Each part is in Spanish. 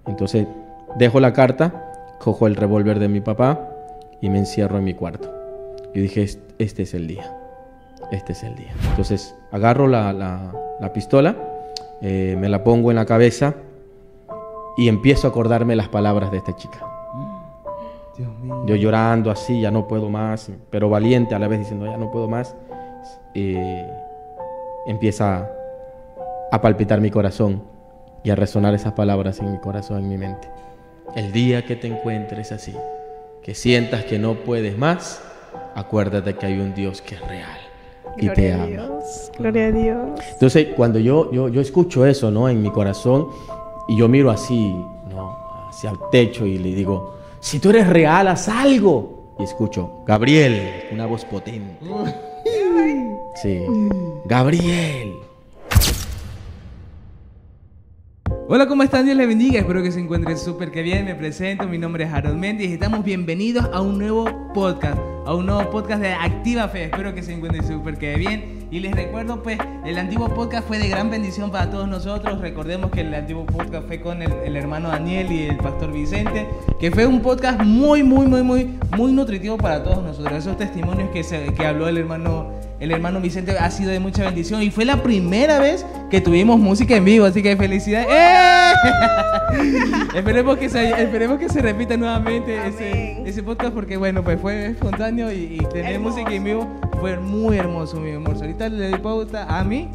Entonces dejo la carta, cojo el revólver de mi papá y me encierro en mi cuarto. Y dije, este es el día. Este es el día. Entonces agarro la pistola, me la pongo en la cabeza y empiezo a acordarme las palabras de esta chica. Dios mío. Yo llorando así, ya no puedo más, pero valiente a la vez diciendo, ya no puedo más. Empieza a palpitar mi corazón y a resonar esas palabras en mi corazón, en mi mente. El día que te encuentres así, que sientas que no puedes más, acuérdate que hay un Dios que es real y te ama. Gloria a Dios. Entonces, cuando yo escucho eso, ¿no?, en mi corazón, y yo miro así, ¿no?, hacia el techo y le digo, si tú eres real, haz algo. Y escucho, Gabriel, una voz potente. Sí, Gabriel. Hola, ¿cómo están? Dios les bendiga, espero que se encuentren súper que bien. Me presento, mi nombre es Harold Méndez y estamos bienvenidos a un nuevo podcast de Activa Fe. Espero que se encuentren súper que bien. Y les recuerdo, pues, el antiguo podcast fue de gran bendición para todos nosotros. Recordemos que el antiguo podcast fue con el hermano Daniel y el pastor Vicente, que fue un podcast muy nutritivo para todos nosotros. Esos testimonios que habló el hermano Vicente ha sido de mucha bendición y fue la primera vez que tuvimos música en vivo, así que felicidades. Esperemos que se repita nuevamente ese podcast porque bueno, pues fue espontáneo y tener música en vivo fue muy hermoso, mi amor. Ahorita le doy pauta a mí.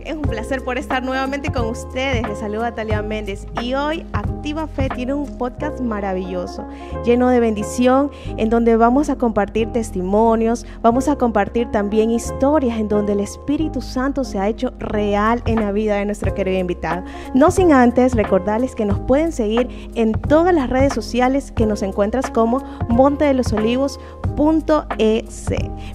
Es un placer por estar nuevamente con ustedes. Les saluda Talia Méndez y hoy Activa Fe tiene un podcast maravilloso, lleno de bendición, en donde vamos a compartir testimonios, vamos a compartir también historias en donde el Espíritu Santo se ha hecho real en la vida de nuestro querido invitado. No sin antes recordarles que nos pueden seguir en todas las redes sociales, que nos encuentras como montedelosolivos.ec.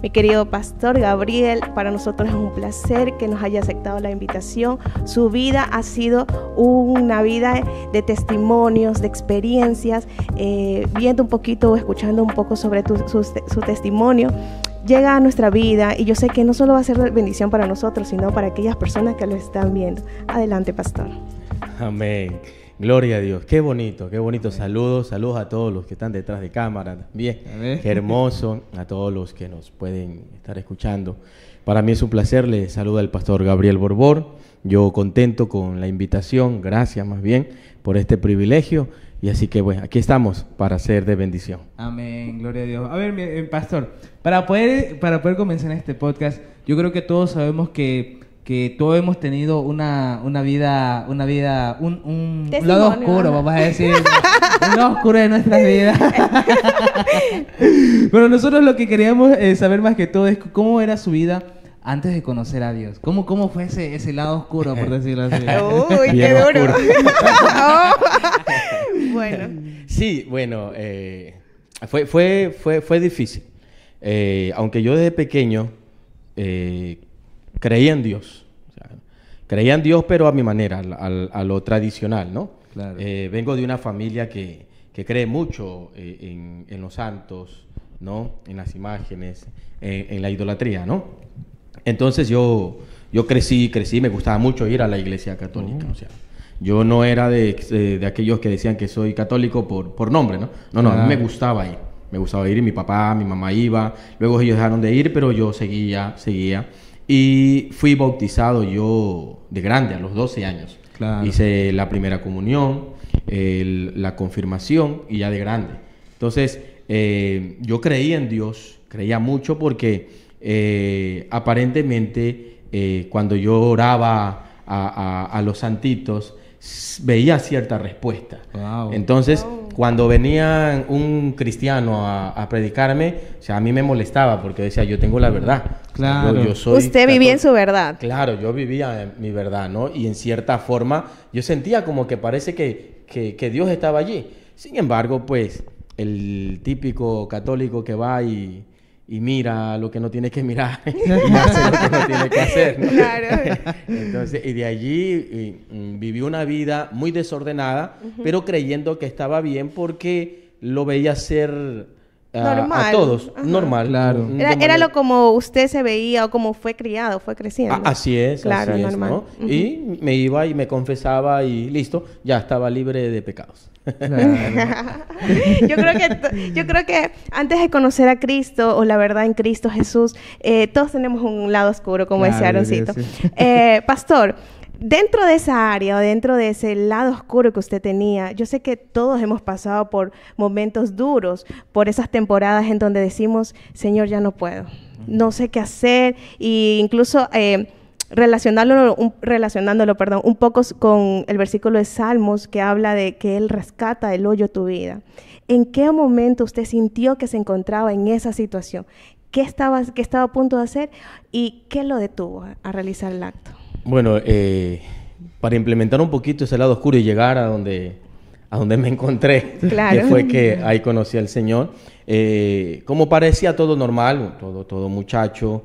Mi querido pastor Gabriel, para nosotros es un placer que nos haya aceptado la invitación. Su vida ha sido una vida de testimonios, de experiencias, viendo un poquito o escuchando un poco sobre su testimonio. Llega a nuestra vida y yo sé que no solo va a ser bendición para nosotros, sino para aquellas personas que lo están viendo. Adelante, pastor. Amén. Gloria a Dios. Qué bonito, qué bonito. Saludos a todos los que están detrás de cámara también. Amén. Qué hermoso. A todos los que nos pueden estar escuchando. Para mí es un placer. Les saluda el pastor Gabriel Borbor. Yo contento con la invitación. Gracias más bien por este privilegio. Y así que bueno, aquí estamos para ser de bendición. Amén. Gloria a Dios. A ver, pastor, para poder comenzar este podcast, yo creo que todos sabemos que todos hemos tenido un lado oscuro, vamos a decir, un lado oscuro de nuestras vidas. Pero nosotros lo que queríamos saber más que todo es cómo era su vida antes de conocer a Dios. ¿Cómo fue ese lado oscuro, por decirlo así? Uy, qué duro. Bueno. Sí, bueno, fue difícil. Aunque yo desde pequeño creía en Dios. O sea, creía en Dios, pero a mi manera, a lo tradicional, ¿no? Claro. Vengo de una familia que cree mucho en los santos, ¿no? En las imágenes, en la idolatría, ¿no? Entonces yo crecí, me gustaba mucho ir a la iglesia católica. O sea, yo no era de aquellos que decían que soy católico por nombre, ¿no? No, a mí me gustaba ir. Me gustaba ir y mi papá, mi mamá iba. Luego ellos dejaron de ir, pero yo seguía. Y fui bautizado yo de grande, a los 12 años. Claro. Hice la primera comunión, la confirmación y ya de grande. Entonces, yo creía en Dios, creía mucho porque aparentemente cuando yo oraba a los santitos, veía cierta respuesta. Wow. Entonces, cuando venía un cristiano a predicarme, o sea, a mí me molestaba porque decía, yo tengo la verdad. Claro. Yo soy Usted vivía en su verdad. Claro, yo vivía en mi verdad, ¿no? Y en cierta forma yo sentía como que parece que Dios estaba allí. Sin embargo, pues, el típico católico que va y mira lo que no tiene que mirar y hace lo que no tiene que hacer, ¿no? Claro. Entonces, y de allí viví una vida muy desordenada, pero creyendo que estaba bien porque lo veía ser normal. A todos, Ajá. normal. Claro. Era lo como usted se veía o como fue criado, fue creciendo. Así es, Claro, así es, normal. ¿no? Ujú. Y me iba y me confesaba y listo, ya estaba libre de pecados. Claro. Yo creo que antes de conocer a Cristo o la verdad en Cristo Jesús, todos tenemos un lado oscuro, como decía Claro, Aaroncito. sí. Pastor, dentro de esa área o dentro de ese lado oscuro que usted tenía, yo sé que todos hemos pasado por momentos duros, por esas temporadas en donde decimos, Señor, ya no puedo, no sé qué hacer, e incluso relacionándolo un poco con el versículo de Salmos que habla de que Él rescata del hoyo tu vida. ¿En qué momento usted sintió que se encontraba en esa situación? ¿Qué estaba a punto de hacer y qué lo detuvo a realizar el acto? Bueno, para implementar un poquito ese lado oscuro y llegar a donde me encontré, Claro. que fue que ahí conocí al Señor, como parecía todo normal, todo muchacho,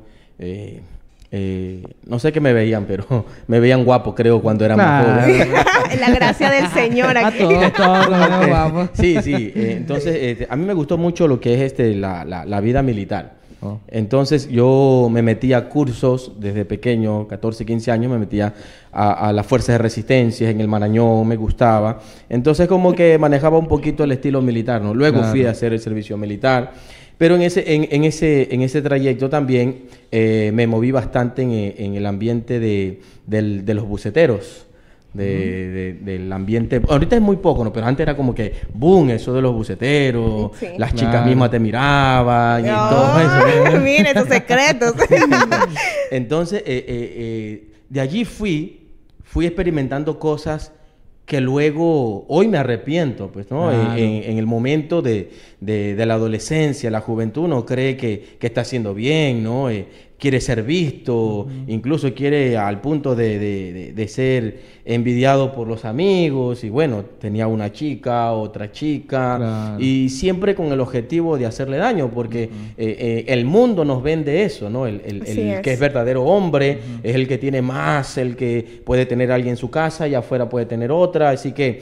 no sé qué me veían, pero me veían guapo, creo, cuando era más Claro. joven. La gracia del Señor A aquí. todos nos vemos guapos. Sí. Entonces, a mí me gustó mucho lo que es la vida militar. Oh. Entonces, yo me metí a cursos desde pequeño, 14, 15 años, me metía a las fuerzas de resistencia en el Marañón, me gustaba. Entonces, como que manejaba un poquito el estilo militar, ¿no? Luego fui a hacer el servicio militar. Pero en ese trayecto también me moví bastante en el ambiente de los buceteros. Del ambiente. Ahorita es muy poco, ¿no? Pero antes era como que boom, eso de los buceteros, Sí. las chicas Claro. mismas te miraban y No, todo eso. mire tus secretos. Entonces, de allí fui experimentando cosas que luego, hoy me arrepiento, pues, ¿no? Claro. En el momento de la adolescencia, la juventud, uno cree que está haciendo bien, ¿no? Quiere ser visto, incluso quiere al punto de ser envidiado por los amigos, y bueno, tenía una chica, otra chica, Claro. y siempre con el objetivo de hacerle daño, porque el mundo nos vende eso, ¿no? El Así es. que es verdadero hombre es el que tiene más, el que puede tener a alguien en su casa y afuera puede tener otra, así que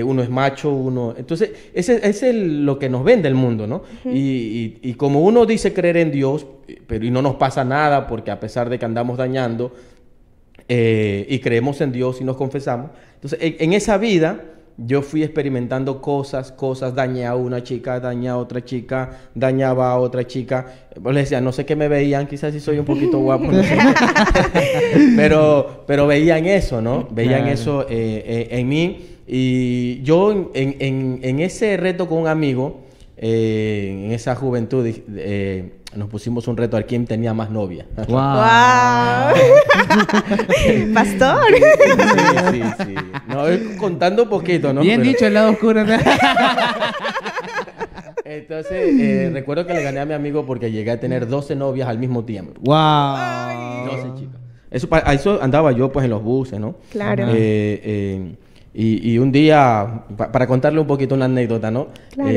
uno es macho, Entonces, ese es lo que nos vende el mundo, ¿no? Y como uno dice creer en Dios, pero y no nos pasa nada, porque a pesar de que andamos dañando, y creemos en Dios y nos confesamos, entonces en esa vida yo fui experimentando cosas, dañé a una chica, dañé a otra chica, dañaba a otra chica. Pues les decía, no sé qué me veían, quizás si soy un poquito guapo, no sé. pero veían eso, ¿no? Veían Claro. eso en mí. Y yo en ese reto con un amigo, en esa juventud, nos pusimos un reto a quién tenía más novia. Wow. ¡Wow! Pastor. Sí. No, contando poquito, ¿no? Bien Pero- dicho, el lado oscuro. Entonces, recuerdo que le gané a mi amigo porque llegué a tener 12 novias al mismo tiempo. Wow. 12 chicas. A eso andaba yo, pues, en los buses, ¿no? Claro. Y un día, para contarle un poquito una anécdota, ¿no? Claro.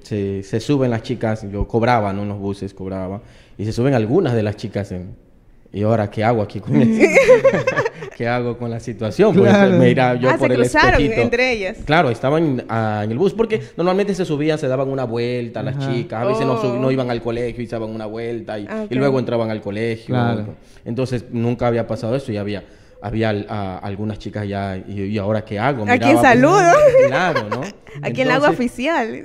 Se suben las chicas, yo cobraba, ¿no? En los buses cobraba. Y se suben algunas de las chicas ¿y ahora qué hago aquí con eso? ¿Qué hago con la situación? Pues Claro. me irá yo Se por el cruzaron espejito. entre ellas. Claro, estaban en el bus porque normalmente se subían, se daban una vuelta las Ajá. chicas. A veces Oh. no iban al colegio y se daban una vuelta y Ok. luego entraban al colegio. Claro. Entonces nunca había pasado eso y había algunas chicas ya. ¿Y ahora qué hago? ¿A quién Miraba, pues, saludo? claro, ¿no? ¿A quién la hago Entonces- oficial?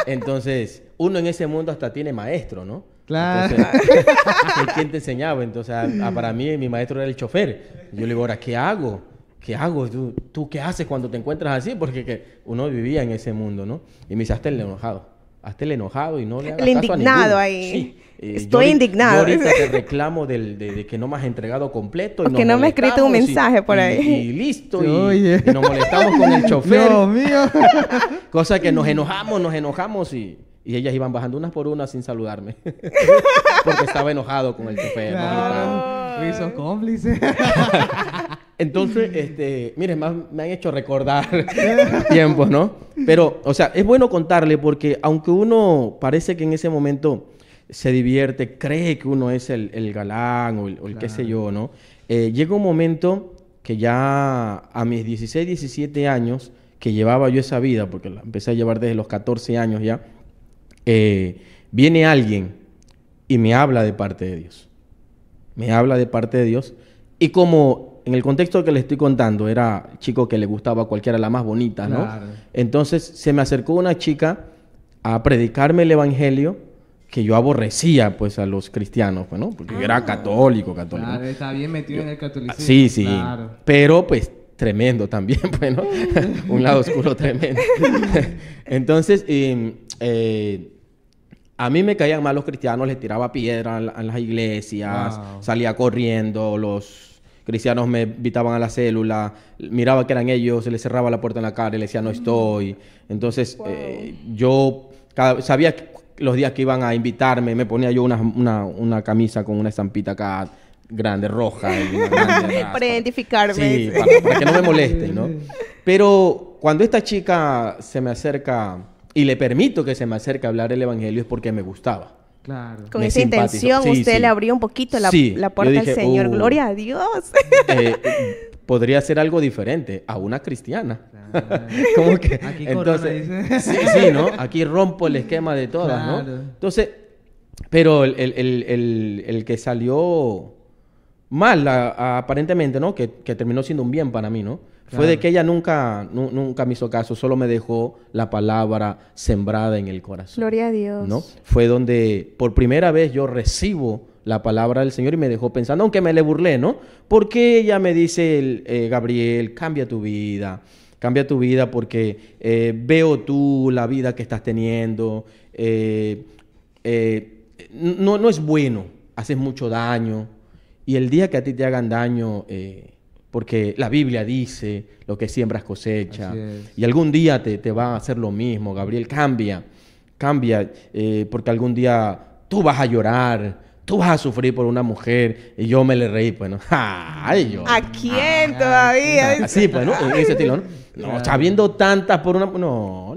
Entonces, uno en ese mundo hasta tiene maestro, ¿no? Claro. Entonces, ¿quién te enseñaba? Entonces, para mí, mi maestro era el chofer. Yo le digo, ¿ahora qué hago? ¿Qué hago? ¿Tú qué haces cuando te encuentras así? Porque uno vivía en ese mundo, ¿no? Y me dice, hazte el enojado. Hazte el enojado y no le hagas El caso a indignado ninguno. ahí. Sí. Estoy Yo indignado. Yo ahorita te reclamo de que no me has entregado completo. O que no me has escrito un mensaje por ahí. Y listo. Oye. Y nos molestamos con el chofer. Dios mío. Cosa que nos enojamos y ellas iban bajando unas por unas sin saludarme. Porque estaba enojado con el chofer. ¿no? Claro. Uy, sos cómplice. Entonces, miren, me han hecho recordar tiempos, ¿no? Pero, o sea, es bueno contarle porque aunque uno parece que en ese momento se divierte, cree que uno es el galán o el qué sé yo, ¿no? Llega un momento que ya a mis 16, 17 años, que llevaba yo esa vida, porque la empecé a llevar desde los 14 años ya, viene alguien y me habla de parte de Dios. Me habla de parte de Dios. Y como en el contexto que le estoy contando, era chico que le gustaba a cualquiera, la más bonita, ¿no? Claro. Entonces se me acercó una chica a predicarme el evangelio que yo aborrecía, pues, a los cristianos, pues, ¿no? Porque yo era católico. Claro, ¿no? está bien metido en el catolicismo. Sí, sí. Claro. Pero, pues, tremendo también, pues, ¿no? Un lado oscuro tremendo. Entonces, a mí me caían mal los cristianos, les tiraba piedra a las iglesias, Wow. salía corriendo, los cristianos me invitaban a la célula, miraba que eran ellos, se les cerraba la puerta en la cara y les decía, no estoy. Entonces, yo sabía que los días que iban a invitarme, me ponía yo una camisa con una estampita acá grande, roja. Y una grande atrás, Para identificarme. Sí, para que no me molesten, ¿no? Pero cuando esta chica se me acerca y le permito que se me acerque a hablar el evangelio es porque me gustaba. Claro. Con Me esa simpatizó. intención, Sí, usted sí. le abrió un poquito la Sí, puerta yo al dije, Señor. Gloria a Dios. Podría ser algo diferente a una cristiana. Claro. Como que, Aquí entonces, corona, dice. sí, ¿no? Aquí rompo el esquema de todas, ¿no? Claro. Entonces, pero el que salió mal, aparentemente, ¿no? Que terminó siendo un bien para mí, ¿no? Claro. Fue de que ella nunca me hizo caso, solo me dejó la palabra sembrada en el corazón. Gloria a Dios. ¿No? Fue donde por primera vez yo recibo la palabra del Señor y me dejó pensando, aunque me le burlé, ¿no? Porque ella me dice, Gabriel, cambia tu vida porque veo tú la vida que estás teniendo, no es bueno, haces mucho daño y el día que a ti te hagan daño, porque la Biblia dice, lo que siembras cosecha, Así es. y algún día te va a hacer lo mismo, Gabriel, cambia, porque algún día tú vas a llorar, tú vas a sufrir por una mujer, y yo me le reí, pues, ¿no? ¡Ay, yo! ¿A quién todavía? Así, pues, ¿no? En ese estilo, ¿no? No, sabiendo tantas por una... No.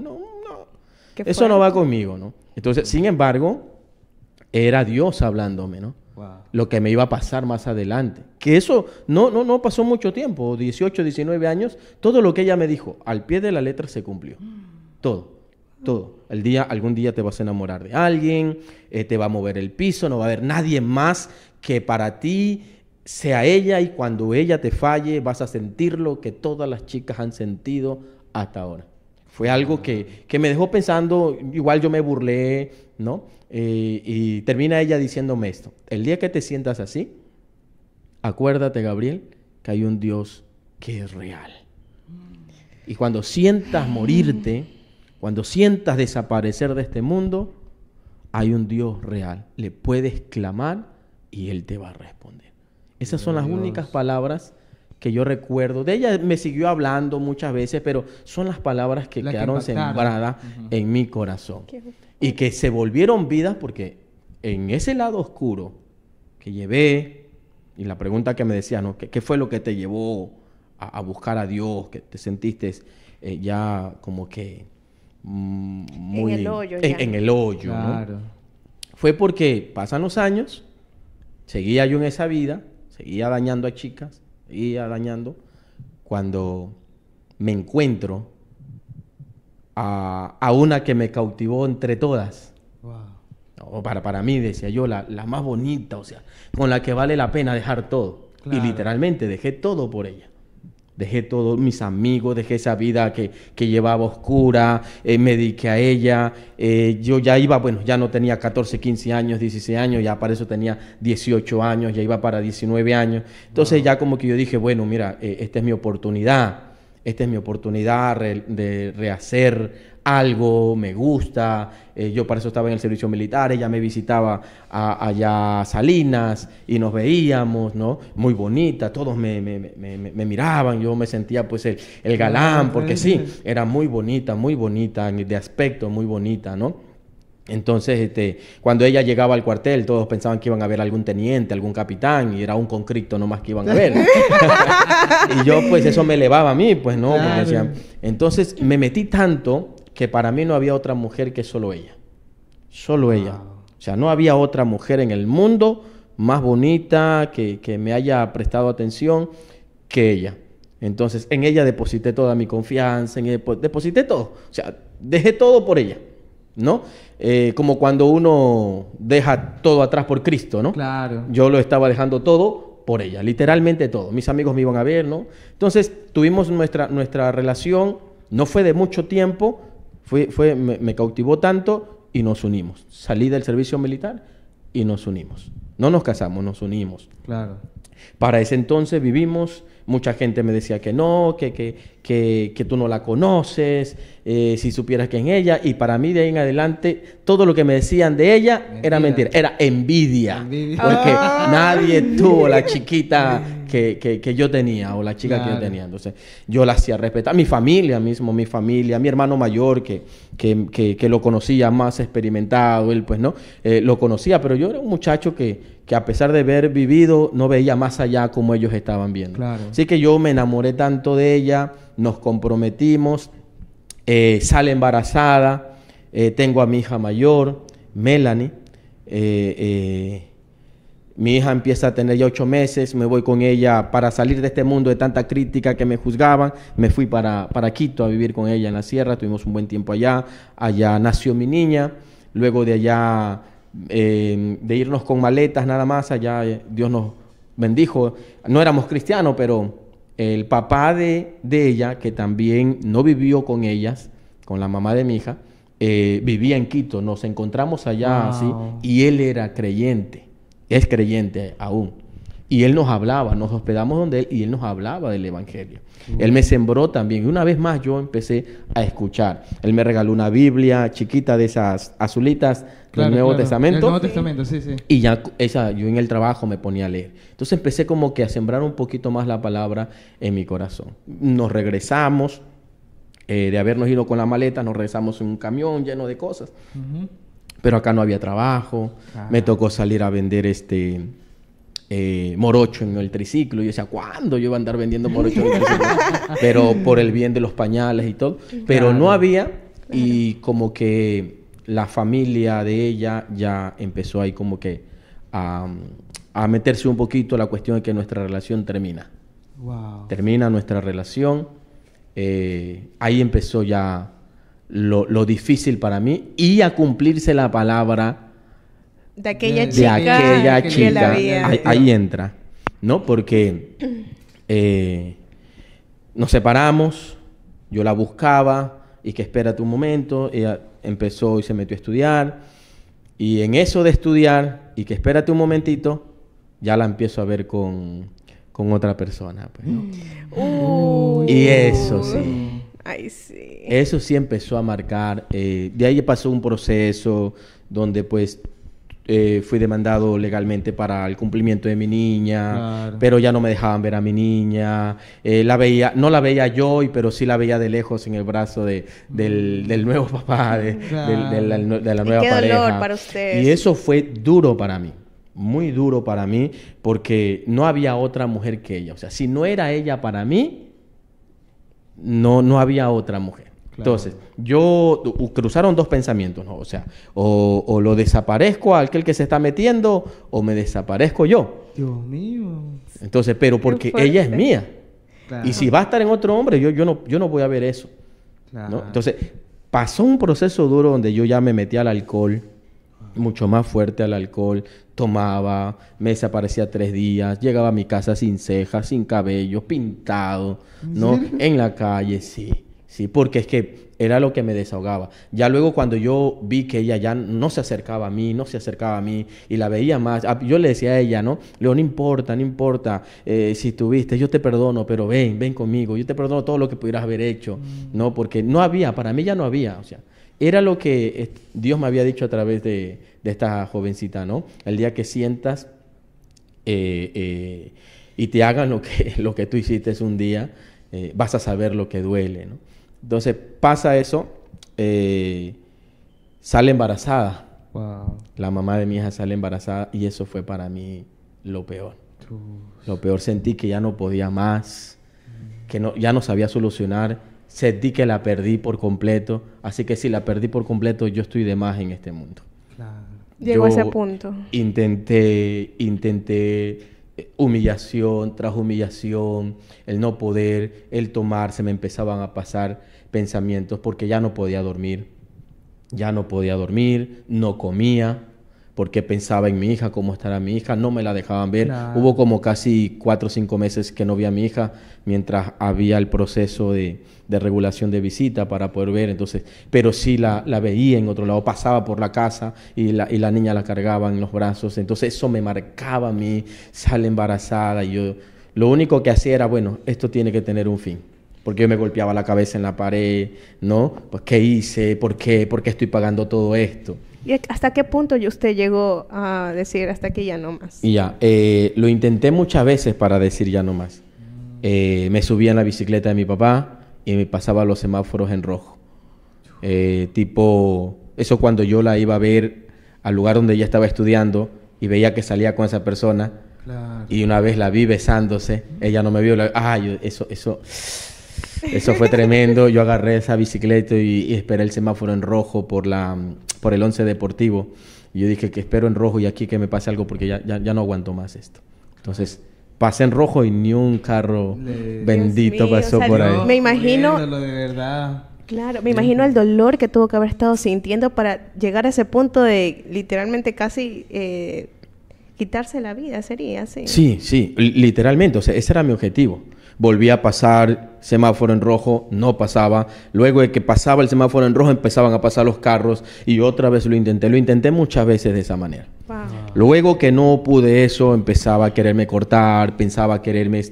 Qué Eso no fuerte. va conmigo, ¿no? Entonces, sin embargo, era Dios hablándome, ¿no? Wow. Lo que me iba a pasar más adelante. Que eso no pasó mucho tiempo, 18, 19 años. Todo lo que ella me dijo, al pie de la letra se cumplió. Todo. Algún día te vas a enamorar de alguien, te va a mover el piso, no va a haber nadie más que para ti sea ella, y cuando ella te falle vas a sentir lo que todas las chicas han sentido hasta ahora. Fue algo que me dejó pensando, igual yo me burlé, ¿no? Y termina ella diciéndome esto: el día que te sientas así, acuérdate, Gabriel, que hay un Dios que es real. Y cuando sientas morirte, cuando sientas desaparecer de este mundo, hay un Dios real. Le puedes clamar y Él te va a responder. Esas son las Dios. únicas palabras que yo recuerdo. De ella me siguió hablando muchas veces, pero son las palabras que Las que quedaron impactaron. sembradas Ujú. en mi corazón. Qué- Y que se volvieron vidas porque en ese lado oscuro que llevé, y la pregunta que me decía, ¿no? ¿Qué fue lo que te llevó a buscar a Dios? Que te sentiste ya como que muy... el hoyo ya. En el hoyo, ¿no? Claro. Fue porque pasan los años, seguía yo en esa vida, seguía dañando a chicas, seguía dañando, cuando me encuentro a una que me cautivó entre todas. Wow. No, para mí, decía yo, la más bonita, o sea, con la que vale la pena dejar todo. Claro. Y literalmente dejé todo por ella. Dejé todos mis amigos, dejé esa vida que llevaba oscura, me dediqué a ella. Yo ya iba, bueno, ya no tenía 14, 15 años, 16 años, ya para eso tenía 18 años, ya iba para 19 años. Entonces ya como que yo dije, bueno, mira, esta es mi oportunidad de rehacer algo, me gusta. Yo para eso estaba en el servicio militar, ella me visitaba allá a Salinas y nos veíamos, ¿no? Muy bonita, todos me miraban, yo me sentía pues el galán, porque sí, era muy bonita, de aspecto muy bonita, ¿no? Entonces, cuando ella llegaba al cuartel, todos pensaban que iban a ver algún teniente, algún capitán, y era un concripto nomás que iban a ver. Y yo, pues, eso me elevaba a mí, pues, ¿no? Porque Claro. decían... Entonces, me metí tanto que para mí no había otra mujer que solo ella. Solo ella. Wow. O sea, no había otra mujer en el mundo más bonita que me haya prestado atención que ella. Entonces, en ella deposité toda mi confianza, deposité todo. O sea, dejé todo por ella. ¿no? Como cuando uno deja todo atrás por Cristo, ¿no? Claro. Yo lo estaba dejando todo por ella, literalmente todo. Mis amigos me iban a ver, ¿no? Entonces tuvimos nuestra relación, no fue de mucho tiempo, me cautivó tanto y nos unimos. Salí del servicio militar y nos unimos. No nos casamos, nos unimos. Claro. Para ese entonces vivimos, mucha gente me decía que no, que tú no la conoces, si supieras quién es ella, y para mí de ahí en adelante todo lo que me decían de ella era mentira, era envidia. Porque nadie tuvo la chiquita que yo tenía, o la chica que yo tenía. Entonces yo la hacía respetar. Mi familia, mi hermano mayor que lo conocía más experimentado, él pues no, lo conocía, pero yo era un muchacho que a pesar de haber vivido, no veía más allá como ellos estaban viendo. Claro. Así que yo me enamoré tanto de ella, nos comprometimos, sale embarazada, tengo a mi hija mayor, Melanie, mi hija empieza a tener ya 8 meses, me voy con ella para salir de este mundo de tanta crítica que me juzgaban, me fui para Quito a vivir con ella en la sierra, tuvimos un buen tiempo allá nació mi niña, luego de allá, de irnos con maletas nada más, allá Dios nos bendijo, no éramos cristianos, pero el papá de ella, que también no vivió con ellas, con la mamá de mi hija, vivía en Quito, nos encontramos allá así, y él era creyente, es creyente aún, y él nos hablaba, nos hospedamos donde él, y él nos hablaba del evangelio. Él me sembró también, y una vez más yo empecé a escuchar. Él me regaló una Biblia chiquita de esas azulitas del Nuevo Testamento. El Nuevo Testamento, sí. Y ya yo en el trabajo me ponía a leer. Entonces empecé como que a sembrar un poquito más la palabra en mi corazón. Nos regresamos, de habernos ido con la maleta, nos regresamos en un camión lleno de cosas. Pero acá no había trabajo. Me tocó salir a vender morocho en el triciclo. Y yo decía, ¿cuándo yo iba a andar vendiendo morocho en el triciclo? Pero por el bien de los pañales y todo. Pero no había. Y como que la familia de ella ya empezó ahí como que a meterse un poquito la cuestión de que nuestra relación termina. Termina nuestra relación. Ahí empezó ya lo difícil para mí y a cumplirse la palabra de aquella chica que la había... Ahí entra, ¿no? Porque nos separamos, yo la buscaba y que espérate un momento, ella empezó y se metió a estudiar, y en eso de estudiar y que espérate un momentito, ya la empiezo a ver con otra persona, pues, ¿no? Y eso sí. Ay, sí. Eso sí empezó a marcar. De ahí pasó un proceso donde pues fui demandado legalmente para el cumplimiento de mi niña, pero ya no me dejaban ver a mi niña. No la veía yo, pero sí la veía de lejos en el brazo del nuevo papá, de la nueva pareja. Qué dolor para ustedes. Y eso fue duro para mí. Muy duro para mí, porque no había otra mujer que ella. O sea, si no era ella para mí, no había otra mujer. Entonces, cruzaron dos pensamientos, ¿no? O sea, o lo desaparezco a aquel que se está metiendo, o me desaparezco yo. Dios mío. Entonces, pero porque ella es mía. Y si va a estar en otro hombre, yo no voy a ver eso. ¿No? Entonces, pasó un proceso duro donde yo ya me metí al alcohol, mucho más fuerte al alcohol, tomaba, me desaparecía 3 días, llegaba a mi casa sin cejas, sin cabello, pintado, ¿no? En la calle, sí, porque es que era lo que me desahogaba. Ya luego cuando yo vi que ella ya no se acercaba a mí, y la veía más, yo le decía a ella, ¿no? Le digo, no importa, si tuviste, yo te perdono, pero ven conmigo, yo te perdono todo lo que pudieras haber hecho, ¿no? Porque no había, para mí ya no había, o sea, era lo que Dios me había dicho a través de esta jovencita, ¿no? El día que sientas y te hagan lo que tú hiciste un día, vas a saber lo que duele, ¿no? Entonces pasa eso, sale embarazada. La mamá de mi hija sale embarazada y eso fue para mí lo peor. Lo peor, sentí que ya no podía más, que ya no sabía solucionar. Sentí que la perdí por completo. Así que si la perdí por completo, yo estoy de más en este mundo. Llegó a ese punto. Intenté humillación tras humillación, el no poder, el tomar, se me empezaban a pasar pensamientos porque ya no podía dormir. Ya no podía dormir, no comía, porque pensaba en mi hija, cómo estará mi hija, no me la dejaban ver. Claro. Hubo como casi 4 o 5 meses que no vi a mi hija, mientras había el proceso de regulación de visita para poder ver. Entonces, pero sí la veía en otro lado, pasaba por la casa y la niña la cargaba en los brazos. Entonces eso me marcaba a mí, sale embarazada, y yo lo único que hacía era, bueno, esto tiene que tener un fin. Porque yo me golpeaba la cabeza en la pared, ¿no? Pues, ¿qué hice? ¿Por qué? ¿Por qué estoy pagando todo esto? ¿Y hasta qué punto usted llegó a decir hasta aquí ya no más? Y ya, lo intenté muchas veces para decir ya no más. Me subía en la bicicleta de mi papá y me pasaba los semáforos en rojo. Tipo, eso cuando yo la iba a ver al lugar donde ella estaba estudiando y veía que salía con esa persona. Claro. Y una vez la vi besándose, ella no me vio. Eso fue tremendo. Yo agarré esa bicicleta y esperé el semáforo en rojo por el 11 Deportivo. Y yo dije que espero en rojo y aquí que me pase algo porque ya no aguanto más esto. Entonces, pasé en rojo y ni un carro bendito Dios mío, pasó o sea, por ahí. me imagino... Viéndolo de verdad. Claro, me imagino el dolor que tuvo que haber estado sintiendo para llegar a ese punto de literalmente casi quitarse la vida, sería así. Sí, literalmente, o sea, ese era mi objetivo. Volví a pasar semáforo en rojo, no pasaba. Luego de que pasaba el semáforo en rojo, empezaban a pasar los carros y otra vez lo intenté muchas veces de esa manera. Wow. Luego que no pude eso, empezaba a quererme cortar, pensaba quererme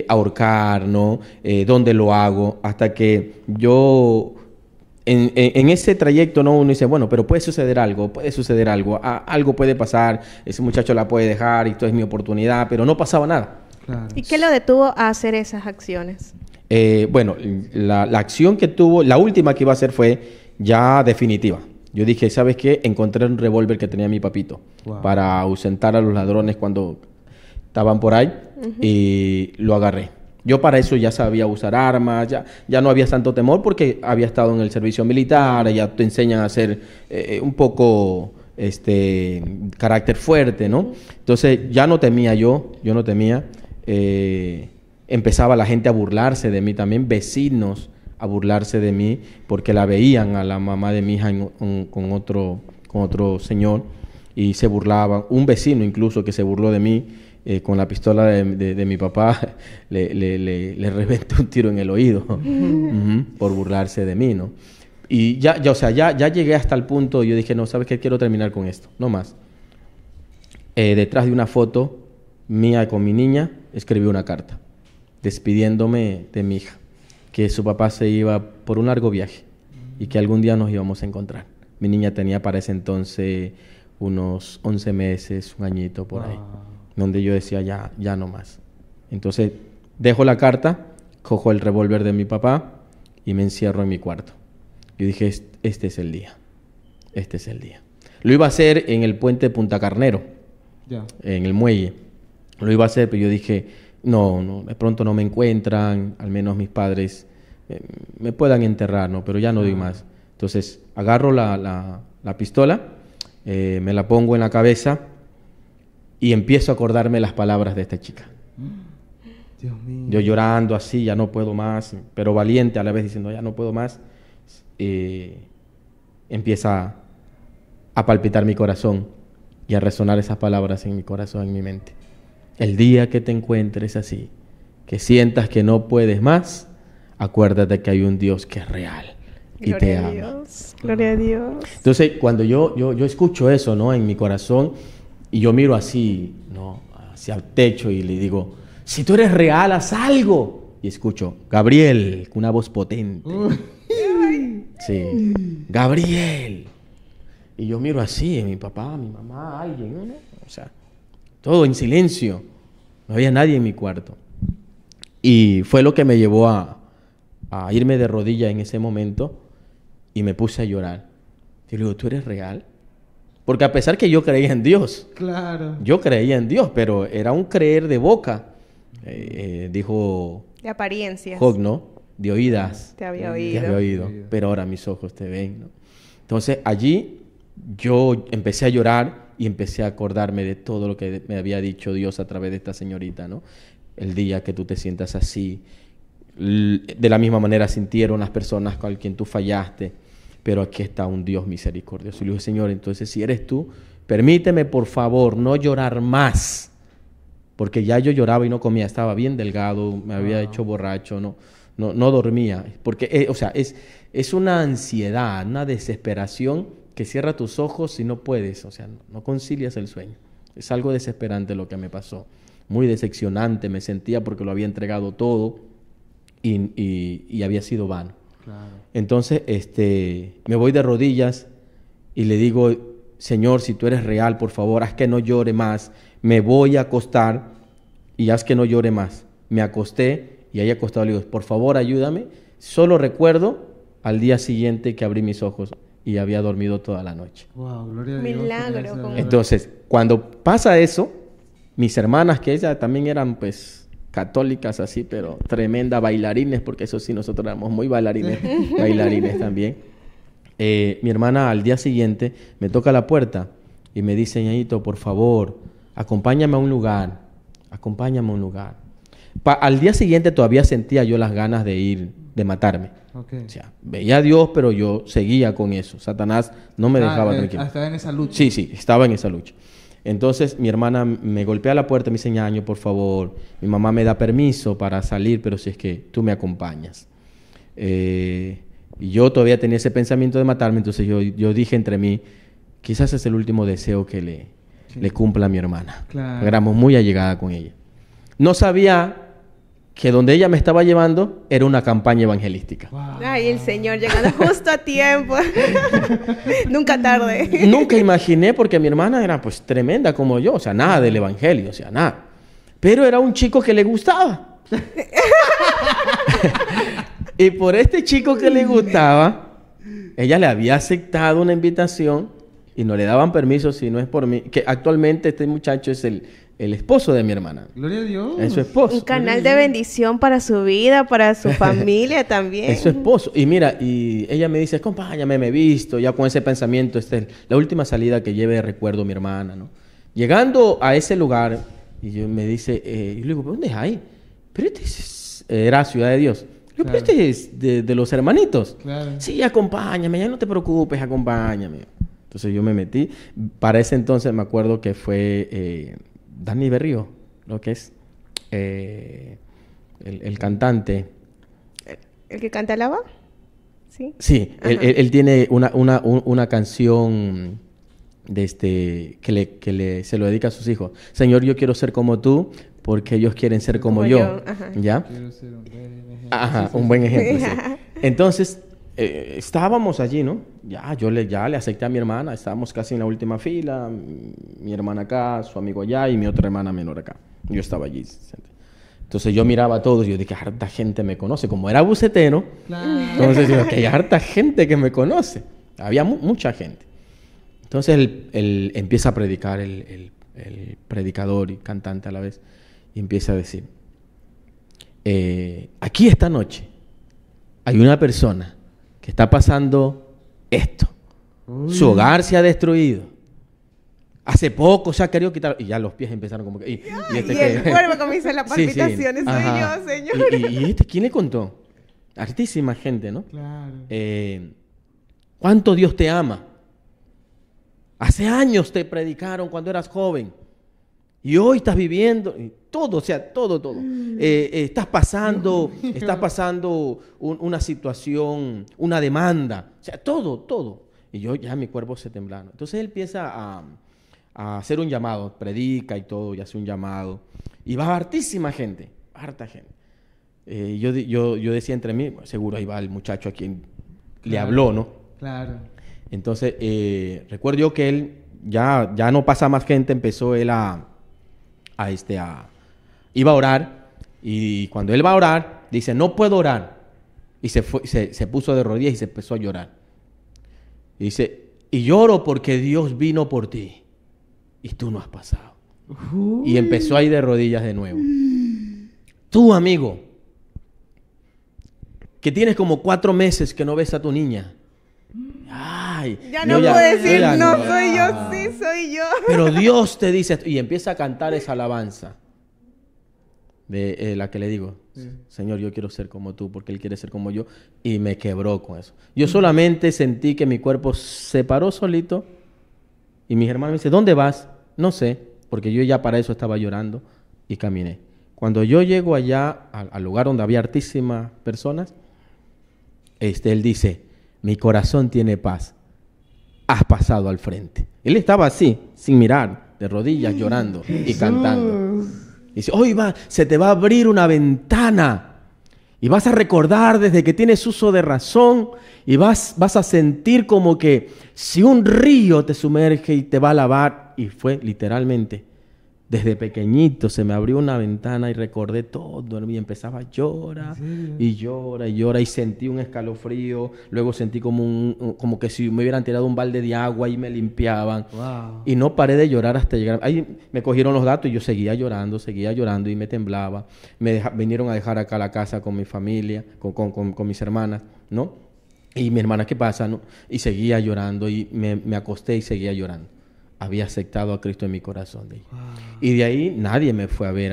ahorcar, ¿no? ¿Dónde lo hago? Hasta que yo... En ese trayecto, ¿no? Uno dice, bueno, pero puede suceder algo, algo puede pasar, ese muchacho la puede dejar y esto es mi oportunidad, pero no pasaba nada. Claro. ¿Y qué lo detuvo a hacer esas acciones? Bueno, la acción que tuvo, la última que iba a hacer fue ya definitiva. Yo dije, ¿sabes qué? Encontré un revólver que tenía mi papito para ahuyentar a los ladrones cuando estaban por ahí y lo agarré. Yo para eso ya sabía usar armas, ya no había tanto temor porque había estado en el servicio militar, ya te enseñan a ser un poco carácter fuerte, ¿no? Entonces ya no temía yo no temía. Empezaba la gente a burlarse de mí también, vecinos a burlarse de mí porque la veían a la mamá de mi hija con otro señor y se burlaban. Un vecino incluso que se burló de mí con la pistola de mi papá le reventé un tiro en el oído por burlarse de mí, ¿no? Y ya llegué hasta el punto, yo dije, no, ¿sabes qué? Quiero terminar con esto, no más. Detrás de una foto mía con mi niña, escribí una carta despidiéndome de mi hija, que su papá se iba por un largo viaje y que algún día nos íbamos a encontrar. Mi niña tenía para ese entonces unos 11 meses, un añito por ahí, donde yo decía ya no más. Entonces dejo la carta, cojo el revólver de mi papá y me encierro en mi cuarto. Yo dije, este es el día. Lo iba a hacer en el puente de Punta Carnero, en el muelle. Lo iba a hacer, pero yo dije, no, de pronto no me encuentran, al menos mis padres me puedan enterrar, ¿no? Pero ya no doy más. Entonces agarro la pistola, me la pongo en la cabeza y empiezo a acordarme las palabras de esta chica. Dios mío. Yo llorando así, ya no puedo más, pero valiente a la vez diciendo, ya no puedo más. Empieza a palpitar mi corazón y a resonar esas palabras en mi corazón, en mi mente. El día que te encuentres así, que sientas que no puedes más, acuérdate que hay un Dios que es real y te ama. Gloria a Dios. Entonces, cuando yo escucho eso, ¿no? En mi corazón, y yo miro así, ¿no? Hacia el techo y le digo, si tú eres real, haz algo. Y escucho, Gabriel, con una voz potente. Sí, Gabriel. Y yo miro así, mi papá, mi mamá, alguien, ¿no? O sea, todo en silencio. No había nadie en mi cuarto. Y fue lo que me llevó a irme de rodillas en ese momento y me puse a llorar. Y le digo, ¿tú eres real? Porque a pesar que yo creía en Dios. Claro. Yo creía en Dios, pero era un creer de boca. Dijo... De apariencias. Job, ¿no? De oídas. Te había oído. Pero ahora mis ojos te ven, ¿no? Entonces allí yo empecé a llorar y empecé a acordarme de todo lo que me había dicho Dios a través de esta señorita, ¿no? El día que tú te sientas así, de la misma manera sintieron las personas con quien tú fallaste, pero aquí está un Dios misericordioso. Y le dije, Señor, entonces si eres tú, permíteme por favor no llorar más, porque ya yo lloraba y no comía, estaba bien delgado, me había hecho borracho, no dormía, porque o sea, es una ansiedad, una desesperación que cierra tus ojos y no puedes, o sea, no concilias el sueño. Es algo desesperante lo que me pasó, muy decepcionante me sentía porque lo había entregado todo y había sido vano. Claro. Entonces, me voy de rodillas y le digo, Señor, si tú eres real, por favor, haz que no llore más. Me voy a acostar y haz que no llore más. Me acosté y ahí acostado le digo, por favor, ayúdame. Solo recuerdo al día siguiente que abrí mis ojos y había dormido toda la noche. Wow, gloria a Dios. Milagro. Entonces, cuando pasa eso, mis hermanas, que ellas también eran, pues, católicas así, pero tremenda bailarines, porque eso sí, nosotros éramos muy bailarines también. Mi hermana al día siguiente me toca la puerta y me dice, ñañito, por favor, acompáñame a un lugar. Al día siguiente todavía sentía yo las ganas de matarme. Okay. O sea, veía a Dios, pero yo seguía con eso. Satanás no me dejaba tranquilo. Estaba en esa lucha. Sí, estaba en esa lucha. Entonces mi hermana me golpea la puerta y me dice, ñaño, por favor, mi mamá me da permiso para salir, pero si es que tú me acompañas. Y yo todavía tenía ese pensamiento de matarme, entonces yo dije entre mí, quizás es el último deseo que le cumpla a mi hermana. Claro. Éramos muy allegadas con ella. No sabía que donde ella me estaba llevando era una campaña evangelística. Wow. Ay, el Señor llegando justo a tiempo. Nunca tarde. Nunca imaginé, porque mi hermana era pues tremenda como yo, o sea, nada del evangelio, o sea, nada. Pero era un chico que le gustaba. Y por este chico que le gustaba, ella le había aceptado una invitación y no le daban permiso si no es por mí. Que actualmente este muchacho es el esposo de mi hermana. Gloria a Dios. Es su esposo. Un canal de bendición para su vida, para su familia también. Es su esposo. Y mira, y ella me dice, acompáñame, me he visto, ya con ese pensamiento, esta es la última salida que lleve de recuerdo mi hermana, ¿no? Llegando a ese lugar, y yo me dice, yo le digo, ¿pero dónde es ahí? Pero era Ciudad de Dios. Yo, Claro. pero este es de los hermanitos. Claro. Sí, acompáñame, ya no te preocupes, acompáñame. Entonces yo me metí. Para ese entonces me acuerdo que fue Dani Berrío, lo que es el cantante. ¿El que canta lava? Sí. Sí, él tiene una canción se lo dedica a sus hijos. Señor, yo quiero ser como tú, porque ellos quieren ser como yo. Ajá. ¿Ya? Quiero ser un buen ejemplo. Ajá, Sí, un buen ejemplo. Sí. Entonces, estábamos allí, ¿no? Yo le acepté a mi hermana, estábamos casi en la última fila, mi hermana acá, su amigo allá y mi otra hermana menor acá. Yo estaba allí. Entonces yo miraba a todos y yo dije, harta gente me conoce. Como era bucetero, Claro. entonces yo, que hay harta gente que me conoce. Había mucha gente. Entonces él empieza a predicar, el predicador y cantante a la vez, y empieza a decir, aquí esta noche hay una persona que está pasando esto. Uy. Su hogar se ha destruido. Hace poco se ha querido quitar... Y ya los pies empezaron como que... Y el cuerpo comienza las Sí, sí. palpitaciones. Soy Ajá. yo, Señor. ¿Y quién le contó? Hartísima gente, ¿no? Claro. ¿Cuánto Dios te ama? Hace años te predicaron cuando eras joven. Y hoy estás viviendo... Todo, o sea, todo. Estás pasando una situación, una demanda. O sea, todo. Y yo ya mi cuerpo se temblaba. Entonces él empieza a hacer un llamado. Predica y todo, y hace un llamado. Y va hartísima gente. Harta gente. Yo decía entre mí, bueno, seguro ahí va el muchacho a quien le habló, ¿no? Claro. Entonces, recuerdo yo que él, ya no pasa más gente, empezó él iba a orar, y cuando él va a orar, dice, no puedo orar. Y se puso de rodillas y se empezó a llorar. Y dice, y lloro porque Dios vino por ti, y tú no has pasado. Y empezó ahí de rodillas de nuevo. Tú, amigo, que tienes como 4 meses que no ves a tu niña. Ay, Ya no puedo decir, ya no no. soy yo, sí soy yo. Pero Dios te dice esto, y empieza a cantar esa alabanza. de la que le digo, Señor, yo quiero ser como tú, porque Él quiere ser como yo, y me quebró con eso. Yo solamente sentí que mi cuerpo se paró solito, y mis hermanos me dicen, ¿dónde vas? No sé, porque yo ya para eso estaba llorando, y caminé. Cuando yo llego allá, al lugar donde había hartísimas personas, Él dice, mi corazón tiene paz, has pasado al frente. Él estaba así, sin mirar, de rodillas, llorando y cantando. Dice, hoy se te va a abrir una ventana y vas a recordar desde que tienes uso de razón y vas a sentir como que si un río te sumerge y te va a lavar. Y fue literalmente, desde pequeñito se me abrió una ventana y recordé todo y empezaba a llorar y llora y sentí un escalofrío. Luego sentí como que si me hubieran tirado un balde de agua y me limpiaban. Wow. Y no paré de llorar hasta llegar. Ahí me cogieron los datos y yo seguía llorando y me temblaba. Vinieron a dejar acá la casa con mi familia, con mis hermanas, ¿no? Y mi hermana, ¿qué pasa? ¿No? Y seguía llorando y me acosté y seguía llorando. Había aceptado a Cristo en mi corazón. Wow. Y de ahí nadie me fue a ver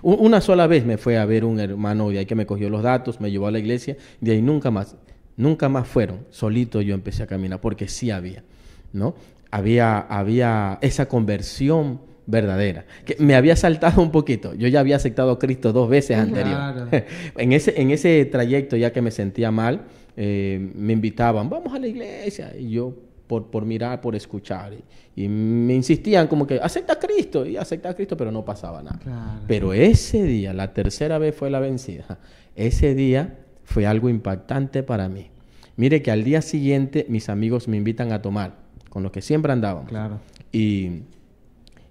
una sola vez me fue a ver un hermano de ahí que me cogió los datos, me llevó a la iglesia. De ahí nunca más fueron. Solito yo empecé a caminar porque sí había, ¿no? Había esa conversión verdadera. Que me había saltado un poquito. Yo ya había aceptado a Cristo 2 veces anterior. Claro. En ese trayecto ya que me sentía mal, me invitaban, vamos a la iglesia. Y yo... Por mirar, por escuchar. Y me insistían como que, acepta a Cristo, pero no pasaba nada. Claro. Pero ese día, la tercera vez fue la vencida. Ese día fue algo impactante para mí. Mire que al día siguiente mis amigos me invitan a tomar, con los que siempre andábamos. Claro. Y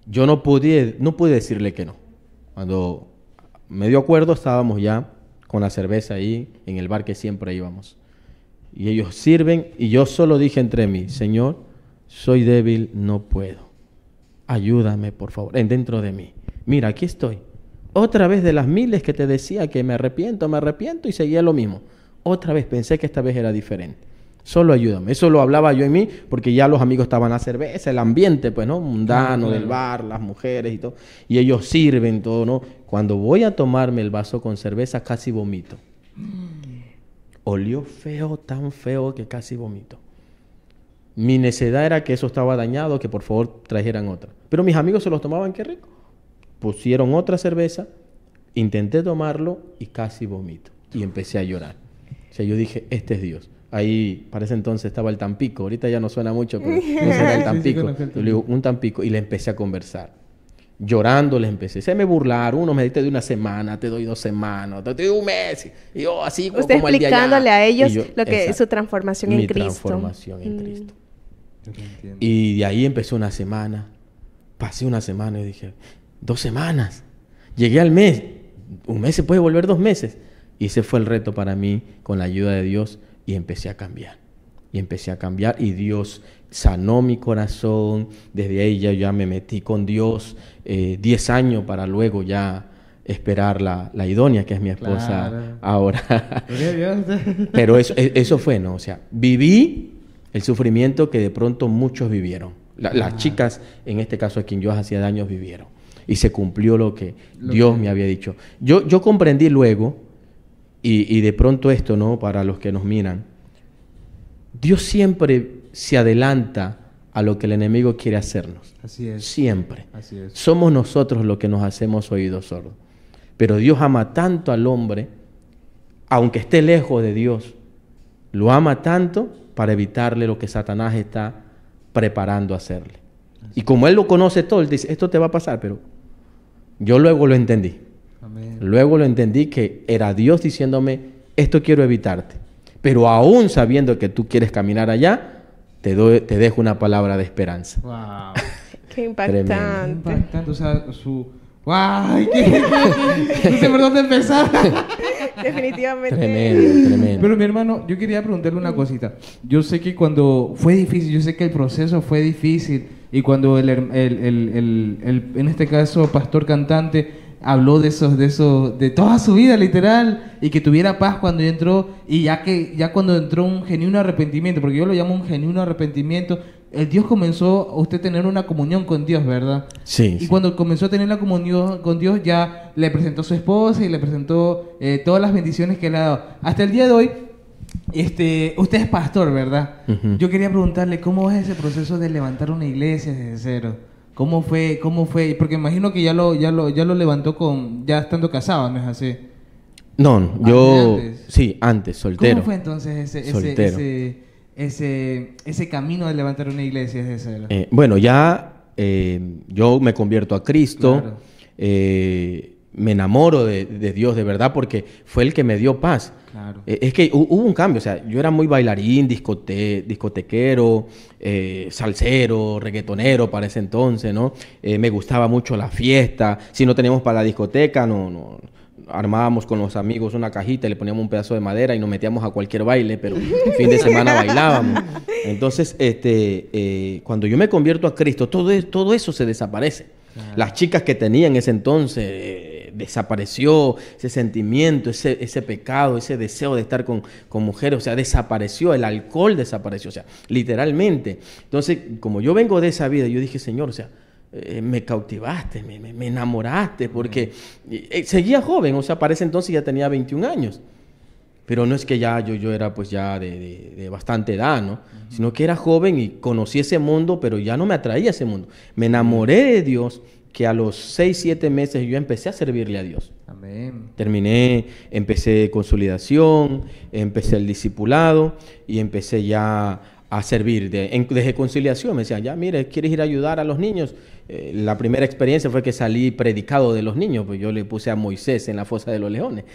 yo no pude decirle que no. Cuando me dio acuerdo, estábamos ya con la cerveza ahí, en el bar que siempre íbamos. Y ellos sirven y yo solo dije entre mí, Señor, soy débil, no puedo. Ayúdame, por favor, dentro de mí. Mira, aquí estoy. Otra vez de las miles que te decía que me arrepiento y seguía lo mismo. Otra vez pensé que esta vez era diferente. Solo ayúdame. Eso lo hablaba yo en mí porque ya los amigos estaban a cerveza, el ambiente, pues, ¿no? Mundano del bar, las mujeres y todo. Y ellos sirven todo, ¿no? Cuando voy a tomarme el vaso con cerveza, casi vomito. Olió feo, tan feo que casi vomito. Mi necedad era que eso estaba dañado, que por favor trajeran otra. Pero mis amigos se los tomaban, qué rico. Pusieron otra cerveza, intenté tomarlo y casi vomito. Y empecé a llorar. O sea, yo dije, este es Dios. Ahí, para ese entonces estaba el Tampico. Ahorita ya no suena mucho, pero no suena el Tampico. Yo le digo, un Tampico. Y le empecé a conversar. Llorando les empecé. Se me burlaron. Uno me dice de una semana, te doy 2 semanas, te doy 1 mes. Y yo así como usted como el día explicándole a ellos yo, lo que es su transformación en Cristo. Mi transformación en Cristo. Y de ahí empezó una semana. Pasé una semana y dije, 2 semanas. Llegué al mes. 1 mes se puede volver 2 meses. Y ese fue el reto para mí con la ayuda de Dios. Y empecé a cambiar. Y Dios sanó mi corazón. Desde ahí ya me metí con Dios 10 años para luego ya esperar la idónea, que es mi esposa ahora. Pero eso fue, ¿no? O sea, viví el sufrimiento que de pronto muchos vivieron. Las chicas, en este caso a quien yo hacía daños, vivieron. Y se cumplió lo que Dios me había dicho. Yo comprendí luego, y de pronto esto, ¿no? Para los que nos miran, Dios siempre se adelanta a lo que el enemigo quiere hacernos. Así es. Siempre. Así es. Somos nosotros los que nos hacemos oídos sordos. Pero Dios ama tanto al hombre, aunque esté lejos de Dios, lo ama tanto para evitarle lo que Satanás está preparando a hacerle. Y como Él lo conoce todo, Él dice, esto te va a pasar, pero yo luego lo entendí. Amén. Luego lo entendí que era Dios diciéndome, esto quiero evitarte. Pero aún sabiendo que tú quieres caminar allá, te dejo una palabra de esperanza. ¡Wow! ¡Qué impactante! Impactante, o sea, ¡wow! No sé por dónde empezar. Definitivamente. Tremendo. Pero mi hermano, yo quería preguntarle una cosita. Yo sé que cuando fue difícil, yo sé que el proceso fue difícil. Y cuando en este caso, pastor cantante, habló de toda su vida, literal, y que tuviera paz cuando entró, y ya cuando entró un genuino arrepentimiento, porque yo lo llamo un genuino arrepentimiento, Dios comenzó a usted tener una comunión con Dios, ¿verdad? Sí. Y cuando comenzó a tener la comunión con Dios, ya le presentó a su esposa y le presentó todas las bendiciones que le ha dado. Hasta el día de hoy, usted es pastor, ¿verdad? Yo quería preguntarle cómo es ese proceso de levantar una iglesia desde cero. ¿Cómo fue? Porque imagino que ya lo levantó ya estando casado, ¿no es así? No, antes, soltero. ¿Cómo fue entonces ese camino de levantar una iglesia desde cero? Bueno, yo me convierto a Cristo, Claro. Me enamoro de Dios de verdad porque fue el que me dio paz. Claro. Es que hubo un cambio, o sea, yo era muy bailarín, discotequero, salsero, reggaetonero para ese entonces, ¿no? Me gustaba mucho la fiesta. Si no teníamos para la discoteca, no armábamos con los amigos una cajita y le poníamos un pedazo de madera y nos metíamos a cualquier baile, pero fin de semana bailábamos. Entonces, cuando yo me convierto a Cristo, todo eso se desaparece. Claro. Las chicas que tenía en ese entonces, desapareció ese sentimiento, ese pecado, ese deseo de estar con mujeres, o sea, desapareció, el alcohol desapareció, o sea, literalmente. Entonces, como yo vengo de esa vida, yo dije, Señor, o sea, me cautivaste, me enamoraste, porque seguía joven, o sea, para ese entonces ya tenía 21 años. Pero no es que ya yo era pues ya de bastante edad, ¿no? Sino que era joven y conocí ese mundo, pero ya no me atraía ese mundo. Me enamoré de Dios, que a los 6, 7 meses yo empecé a servirle a Dios. Amén. Empecé consolidación, empecé el discipulado y empecé ya a servir. Desde conciliación me decían, ya mire, ¿quieres ir a ayudar a los niños? La primera experiencia fue que salí predicado de los niños, pues yo le puse a Moisés en la fosa de los leones.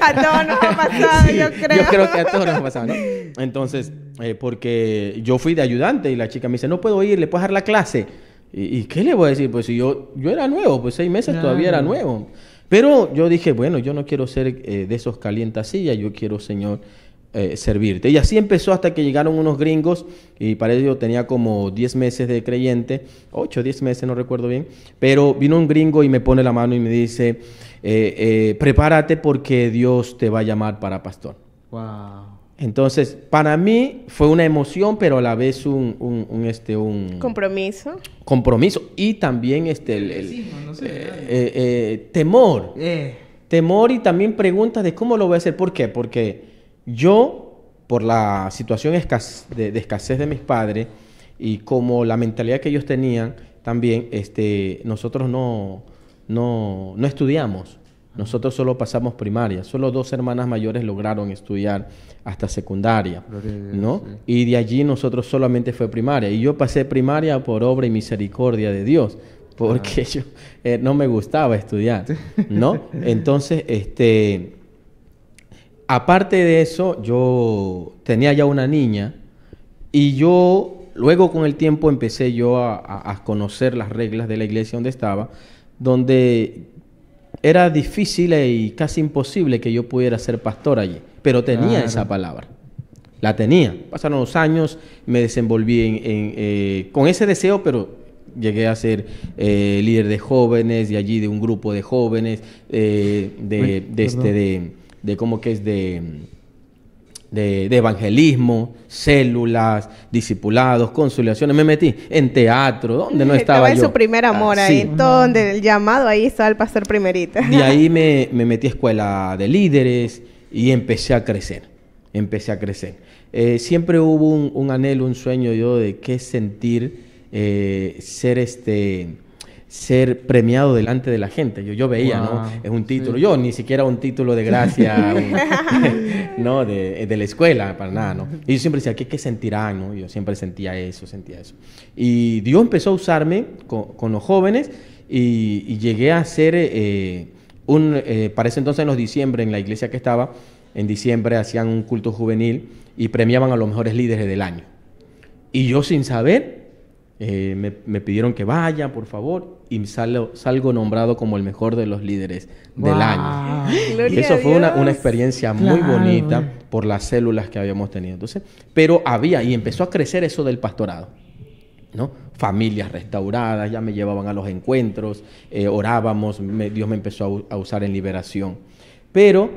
A todos nos ha pasado, sí, yo creo. Yo creo que a todos nos ha pasado, ¿no? Entonces, porque yo fui de ayudante y la chica me dice, no puedo ir, ¿le puedes dar la clase? ¿Y qué le voy a decir? Pues si yo era nuevo, pues 6 meses todavía era nuevo. Pero yo dije, bueno, yo no quiero ser de esos calientasillas, yo quiero, Señor, servirte. Y así empezó hasta que llegaron unos gringos y para ello tenía como 10 meses de creyente, 8, 10 meses, no recuerdo bien, pero vino un gringo y me pone la mano y me dice, prepárate porque Dios te va a llamar para pastor. Wow. Entonces, para mí fue una emoción, pero a la vez un compromiso. Compromiso y también temor. Temor y también preguntas de cómo lo voy a hacer. ¿Por qué? Porque yo, por la situación de escasez de mis padres y como la mentalidad que ellos tenían, también nosotros no estudiamos. Nosotros solo pasamos primaria. Solo 2 hermanas mayores lograron estudiar hasta secundaria, ¿no? Sí. Y de allí nosotros solamente fue primaria. Y yo pasé primaria por obra y misericordia de Dios, porque yo no me gustaba estudiar, ¿no? Entonces, aparte de eso, yo tenía ya una niña y yo luego con el tiempo empecé yo a conocer las reglas de la iglesia donde estaba, donde era difícil y casi imposible que yo pudiera ser pastor allí, pero tenía esa palabra, la tenía. Pasaron los años, me desenvolví con ese deseo, pero llegué a ser líder de jóvenes, de allí de un grupo de jóvenes, de evangelismo, células, discipulados, consolidaciones. Me metí en teatro, donde no estaba yo. Estaba en su primer amor ahí, donde el llamado, ahí estaba el pastor primerito. De ahí me metí a escuela de líderes y empecé a crecer. Siempre hubo un anhelo, un sueño yo de qué sentir ser premiado delante de la gente. Yo veía, ¿no? Es un título. Sí. Yo ni siquiera un título de gracia, ¿no? De la escuela, para nada, ¿no? Y yo siempre decía, ¿qué sentirán, no? Yo siempre sentía eso. Y Dios empezó a usarme con los jóvenes y llegué a ser para ese entonces en los diciembre, en la iglesia que estaba, en diciembre hacían un culto juvenil y premiaban a los mejores líderes del año. Y yo sin saber, me pidieron que vaya, por favor, y salgo nombrado como el mejor de los líderes del año. Y eso fue una experiencia muy bonita por las células que habíamos tenido. Entonces, pero y empezó a crecer eso del pastorado, ¿no? Familias restauradas, ya me llevaban a los encuentros, orábamos, Dios me empezó a usar en liberación. Pero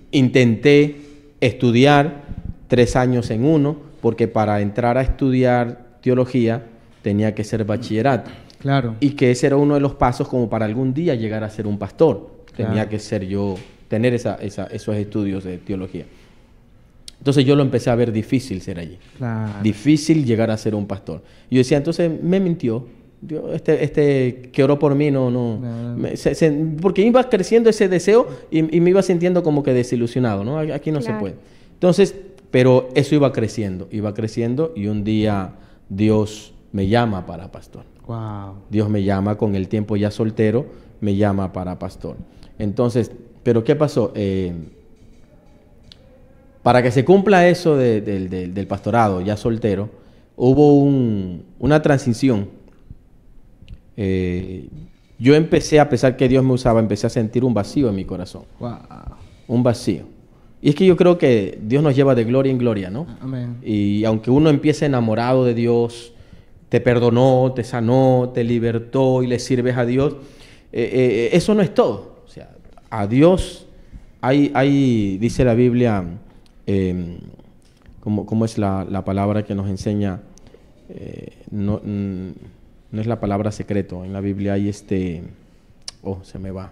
intenté estudiar 3 años en uno, porque para entrar a estudiar teología tenía que ser bachillerato. Claro. Y que ese era uno de los pasos como para algún día llegar a ser un pastor. Claro. Tenía que ser yo, tener esos estudios de teología. Entonces yo lo empecé a ver difícil ser allí. Claro. Difícil llegar a ser un pastor. Y yo decía, entonces me mintió. Este que oró por mí, no. Porque iba creciendo ese deseo y me iba sintiendo como que desilusionado, ¿no? Aquí no se puede. Entonces, pero eso iba creciendo y un día Dios me llama para pastor. Wow. Dios me llama con el tiempo ya soltero, me llama para pastor. Entonces, ¿pero qué pasó? Para que se cumpla eso del pastorado ya soltero, hubo una transición. Yo empecé, a pesar que Dios me usaba, empecé a sentir un vacío en mi corazón. Wow. Un vacío. Y es que yo creo que Dios nos lleva de gloria en gloria, ¿no? Amén. Y aunque uno empiece enamorado de Dios, te perdonó, te sanó, te libertó y le sirves a Dios, eso no es todo. O sea, a Dios hay dice la Biblia, ¿cómo es la palabra que nos enseña? No es la palabra secreto. En la Biblia hay se me va.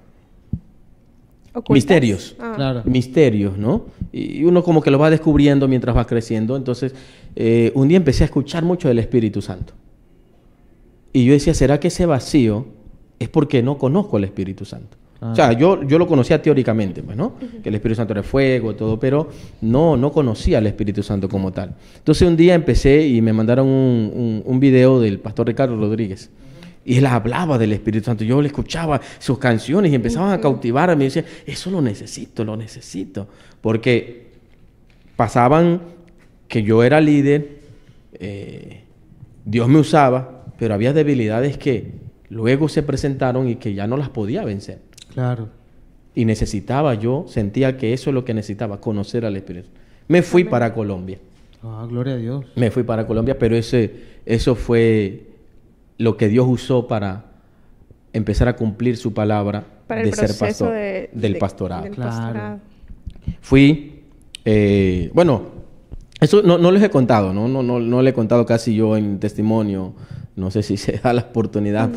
¿Ocultas? Misterios. Claro. Misterios, ¿no? Y uno como que lo va descubriendo mientras va creciendo. Entonces, un día empecé a escuchar mucho del Espíritu Santo. Y yo decía, ¿será que ese vacío es porque no conozco al Espíritu Santo? O sea, yo lo conocía teóricamente, pues, ¿no? Que el Espíritu Santo era fuego, todo, pero no conocía al Espíritu Santo como tal. Entonces un día empecé y me mandaron un video del pastor Ricardo Rodríguez. Y él hablaba del Espíritu Santo. Yo le escuchaba sus canciones y empezaban a cautivarme. Y decía, eso lo necesito. Porque pasaban que yo era líder, Dios me usaba, pero había debilidades que luego se presentaron y que ya no las podía vencer. Claro. Y sentía que eso es lo que necesitaba, conocer al Espíritu. Me fui para Colombia. Gloria a Dios. Me fui para Colombia, pero eso fue lo que Dios usó para empezar a cumplir su palabra para de ser pastor, del pastorado. Del Claro. pastorado. Fui, bueno, eso no les he contado, no le he contado casi yo en testimonio. No sé si se da la oportunidad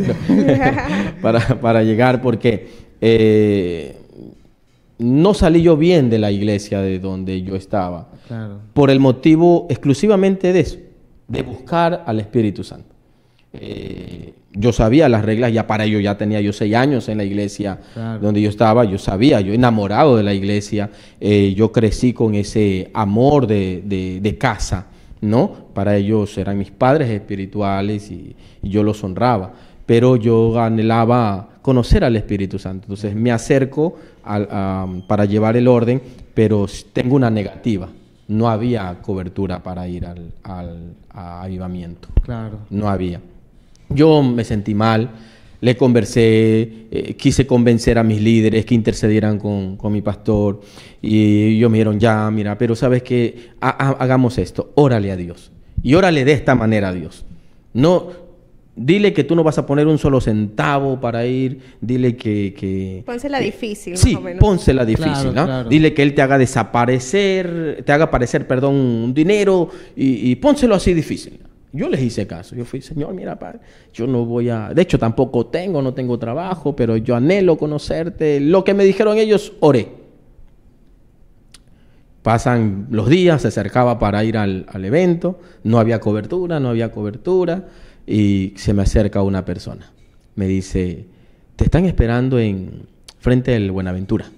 para llegar, porque no salí yo bien de la iglesia de donde yo estaba. Claro. Por el motivo exclusivamente de eso, de buscar al Espíritu Santo. Yo sabía las reglas, ya para ello ya tenía yo 6 años en la iglesia donde yo estaba, yo enamorado de la iglesia, yo crecí con ese amor de casa, ¿no? Para ellos eran mis padres espirituales y yo los honraba, pero yo anhelaba conocer al Espíritu Santo. Entonces me acerco para llevar el orden, pero tengo una negativa. No había cobertura para ir a avivamiento. Claro. No había. Yo me sentí mal, le conversé, quise convencer a mis líderes que intercedieran con mi pastor y ellos me dijeron, ya, mira, pero sabes que hagamos esto, órale a Dios y órale de esta manera a Dios. No, dile que tú no vas a poner un solo centavo para ir, dile que Pónsela difícil, sí, más o menos. pónsela difícil, Claro, ¿no? claro. Dile que él te haga aparecer, un dinero y pónselo así difícil. Yo les hice caso. Yo fui, Señor, mira, padre, yo no voy a... De hecho, tampoco no tengo trabajo, pero yo anhelo conocerte. Lo que me dijeron ellos, oré. Pasan los días, se acercaba para ir al evento. No había cobertura. Y se me acerca una persona. Me dice, te están esperando frente del Buenaventura.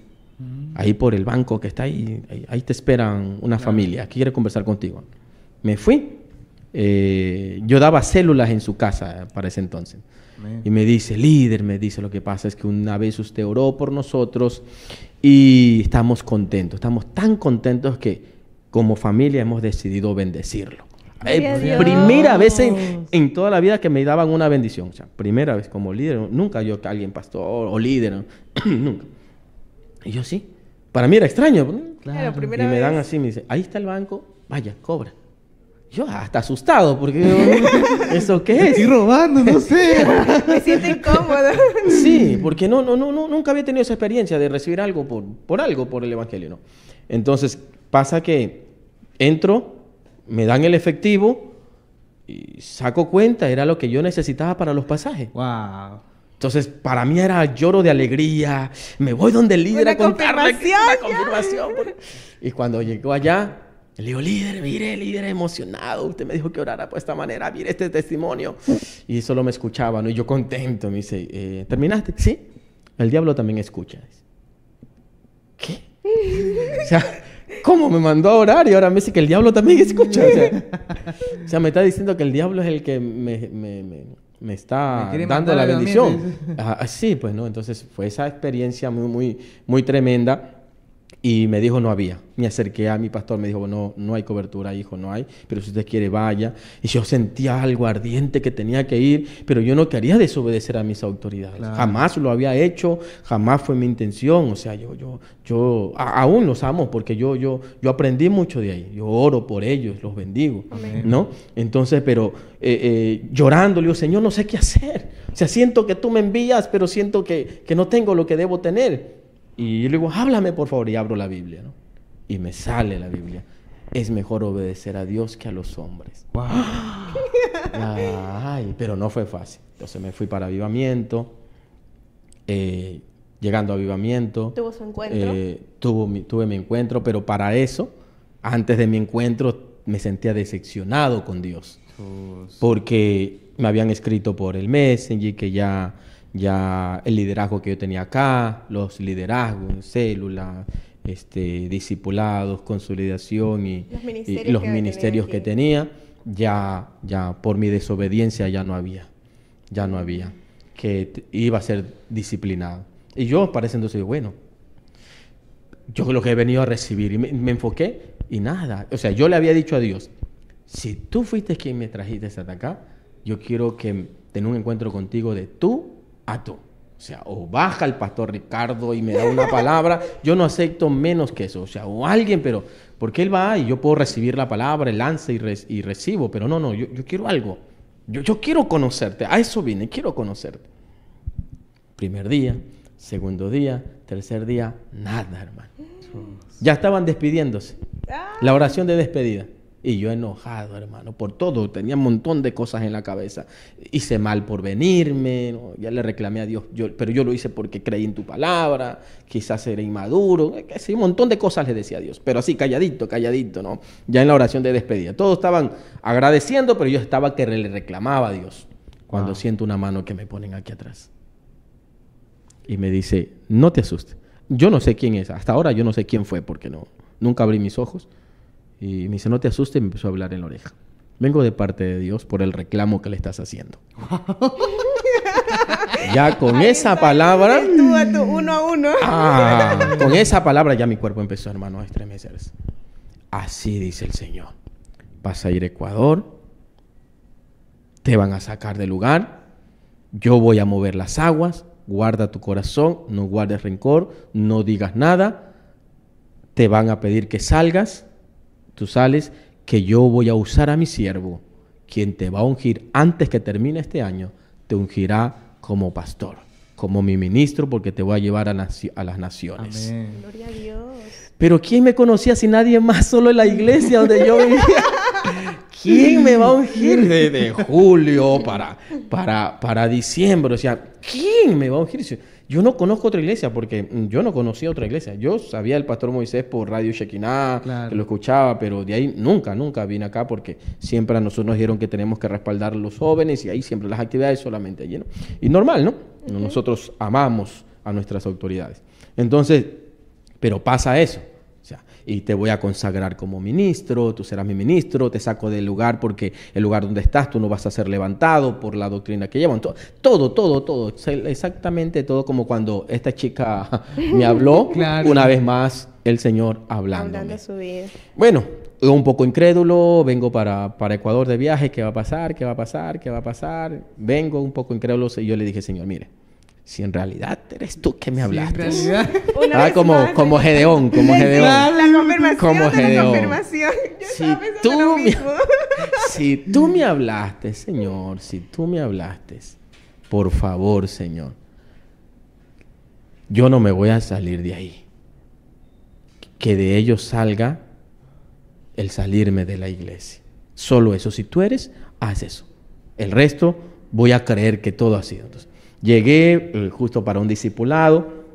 Ahí por el banco que está ahí te esperan una familia. Aquí quiere conversar contigo. Me fui. Yo daba células en su casa para ese entonces. Amén. Y me dice, líder, lo que pasa es que una vez usted oró por nosotros y estamos contentos. Estamos tan contentos que como familia hemos decidido bendecirlo. Primera vez en toda la vida que me daban una bendición. O sea, primera vez como líder. Nunca yo que alguien pastor o líder. Nunca. Y yo sí. Para mí era extraño. Claro, Y primera me dan vez. así, me dice, ahí está el banco, vaya, cobra. Yo hasta asustado, porque ¿eso qué es? Estoy robando, no sé. Me siento incómodo. Sí, porque nunca había tenido esa experiencia de recibir algo por el Evangelio, ¿no? Entonces, pasa que entro, me dan el efectivo y saco cuenta, era lo que yo necesitaba para los pasajes. Wow. Entonces, para mí era lloro de alegría. Me voy donde el líder Una a contarle confirmación, una confirmación. Y cuando llegó allá, le digo, líder, mire, líder emocionado. Usted me dijo que orara por esta manera. Mire este testimonio. Y solo me escuchaba, ¿no? Y yo contento. Me dice, ¿terminaste? Sí. El diablo también escucha. ¿Qué? O sea, ¿cómo me mandó a orar y ahora me dice que el diablo también escucha? O sea, me está diciendo que el diablo es el que me está dando la bendición. Sí, pues no. Entonces fue esa experiencia muy tremenda. Y me dijo, no había. Me acerqué a mi pastor, me dijo, no hay cobertura, hijo, no hay. Pero si usted quiere, vaya. Y yo sentía algo ardiente que tenía que ir, pero yo no quería desobedecer a mis autoridades. Claro. Jamás lo había hecho, jamás fue mi intención. O sea, yo aún los amo porque yo aprendí mucho de ahí. Yo oro por ellos, los bendigo. Amén. ¿No? Entonces, pero llorando, le digo, Señor, no sé qué hacer. O sea, siento que tú me envías, pero siento que no tengo lo que debo tener. Y yo le digo, háblame por favor, y abro la Biblia, ¿no? Y me sale la Biblia. Es mejor obedecer a Dios que a los hombres. Wow. Ay, pero no fue fácil. Entonces me fui para Avivamiento. Llegando a Avivamiento. ¿Tuvo su encuentro? Tuve mi encuentro, pero para eso, antes de mi encuentro, me sentía decepcionado con Dios. Porque me habían escrito por el Messenger que ya el liderazgo que yo tenía acá, los liderazgos, células, discipulados, consolidación y los ministerios que tenía, ya por mi desobediencia ya no había, que iba a ser disciplinado. Y yo parece entonces, bueno, yo lo que he venido a recibir, y me enfoqué y nada, o sea, yo le había dicho a Dios, si tú fuiste quien me trajiste hasta acá, yo quiero que tenga un encuentro contigo de tú a tú. O sea, o baja el pastor Ricardo y me da una palabra, yo no acepto menos que eso. O sea, o alguien, pero porque él va y yo puedo recibir la palabra, él lanza y recibo, pero no, yo quiero algo. Yo quiero conocerte, a eso vine, quiero conocerte. Primer día, segundo día, tercer día, nada, hermano. Ya estaban despidiéndose. La oración de despedida. Y yo enojado, hermano, por todo. Tenía un montón de cosas en la cabeza. Hice mal por venirme, ¿no? Ya le reclamé a Dios, pero yo lo hice porque creí en tu palabra, quizás era inmaduro, sí, un montón de cosas le decía a Dios, pero así calladito, ¿no? Ya en la oración de despedida. Todos estaban agradeciendo, pero yo estaba que le reclamaba a Dios cuando siento una mano que me ponen aquí atrás. Y me dice, no te asustes. Yo no sé quién es, hasta ahora yo no sé quién fue porque nunca abrí mis ojos. Y me dice, no te asustes, y me empezó a hablar en la oreja. Vengo de parte de Dios por el reclamo que le estás haciendo. Ya con esa palabra... Tú a tú, uno a uno. Con esa palabra ya mi cuerpo empezó, hermano, a estremecerse. Así dice el Señor. Vas a ir a Ecuador. Te van a sacar del lugar. Yo voy a mover las aguas. Guarda tu corazón. No guardes rencor. No digas nada. Te van a pedir que salgas. Tú sales, que yo voy a usar a mi siervo, quien te va a ungir antes que termine este año, te ungirá como pastor, como mi ministro, porque te voy a llevar a las naciones. Amén. Gloria a Dios. Pero ¿quién me conocía si nadie más? Solo en la iglesia donde yo vivía. ¿Quién me va a ungir de julio para diciembre? O sea, ¿quién me va a ungir? Yo no conozco otra iglesia porque yo no conocía otra iglesia. Yo sabía el pastor Moisés por Radio Shekinah, claro, que lo escuchaba, pero de ahí nunca vine acá porque siempre a nosotros nos dijeron que tenemos que respaldar a los jóvenes y ahí siempre las actividades solamente allí, ¿no? Y normal, ¿no? Uh-huh. Nosotros amamos a nuestras autoridades. Entonces, pero pasa eso. O sea, y te voy a consagrar como ministro, tú serás mi ministro, te saco del lugar porque el lugar donde estás tú no vas a ser levantado por la doctrina que llevan. Todo. Exactamente todo como cuando esta chica me habló, claro, una vez más el Señor hablándome. Hablando su vida. Bueno, un poco incrédulo, vengo para Ecuador de viaje, ¿qué va a pasar? Vengo un poco incrédulo y yo le dije, Señor, mire, si en realidad eres tú que me hablaste. Sí, como Gedeón. La confirmación como de la confirmación. Yo estaba pensando lo mismo. Si tú me hablaste, Señor, por favor, Señor, yo no me voy a salir de ahí. Que de ellos salga el salirme de la iglesia. Solo eso. Si tú eres, haz eso. El resto, voy a creer que todo ha sido. Entonces, llegué justo para un discipulado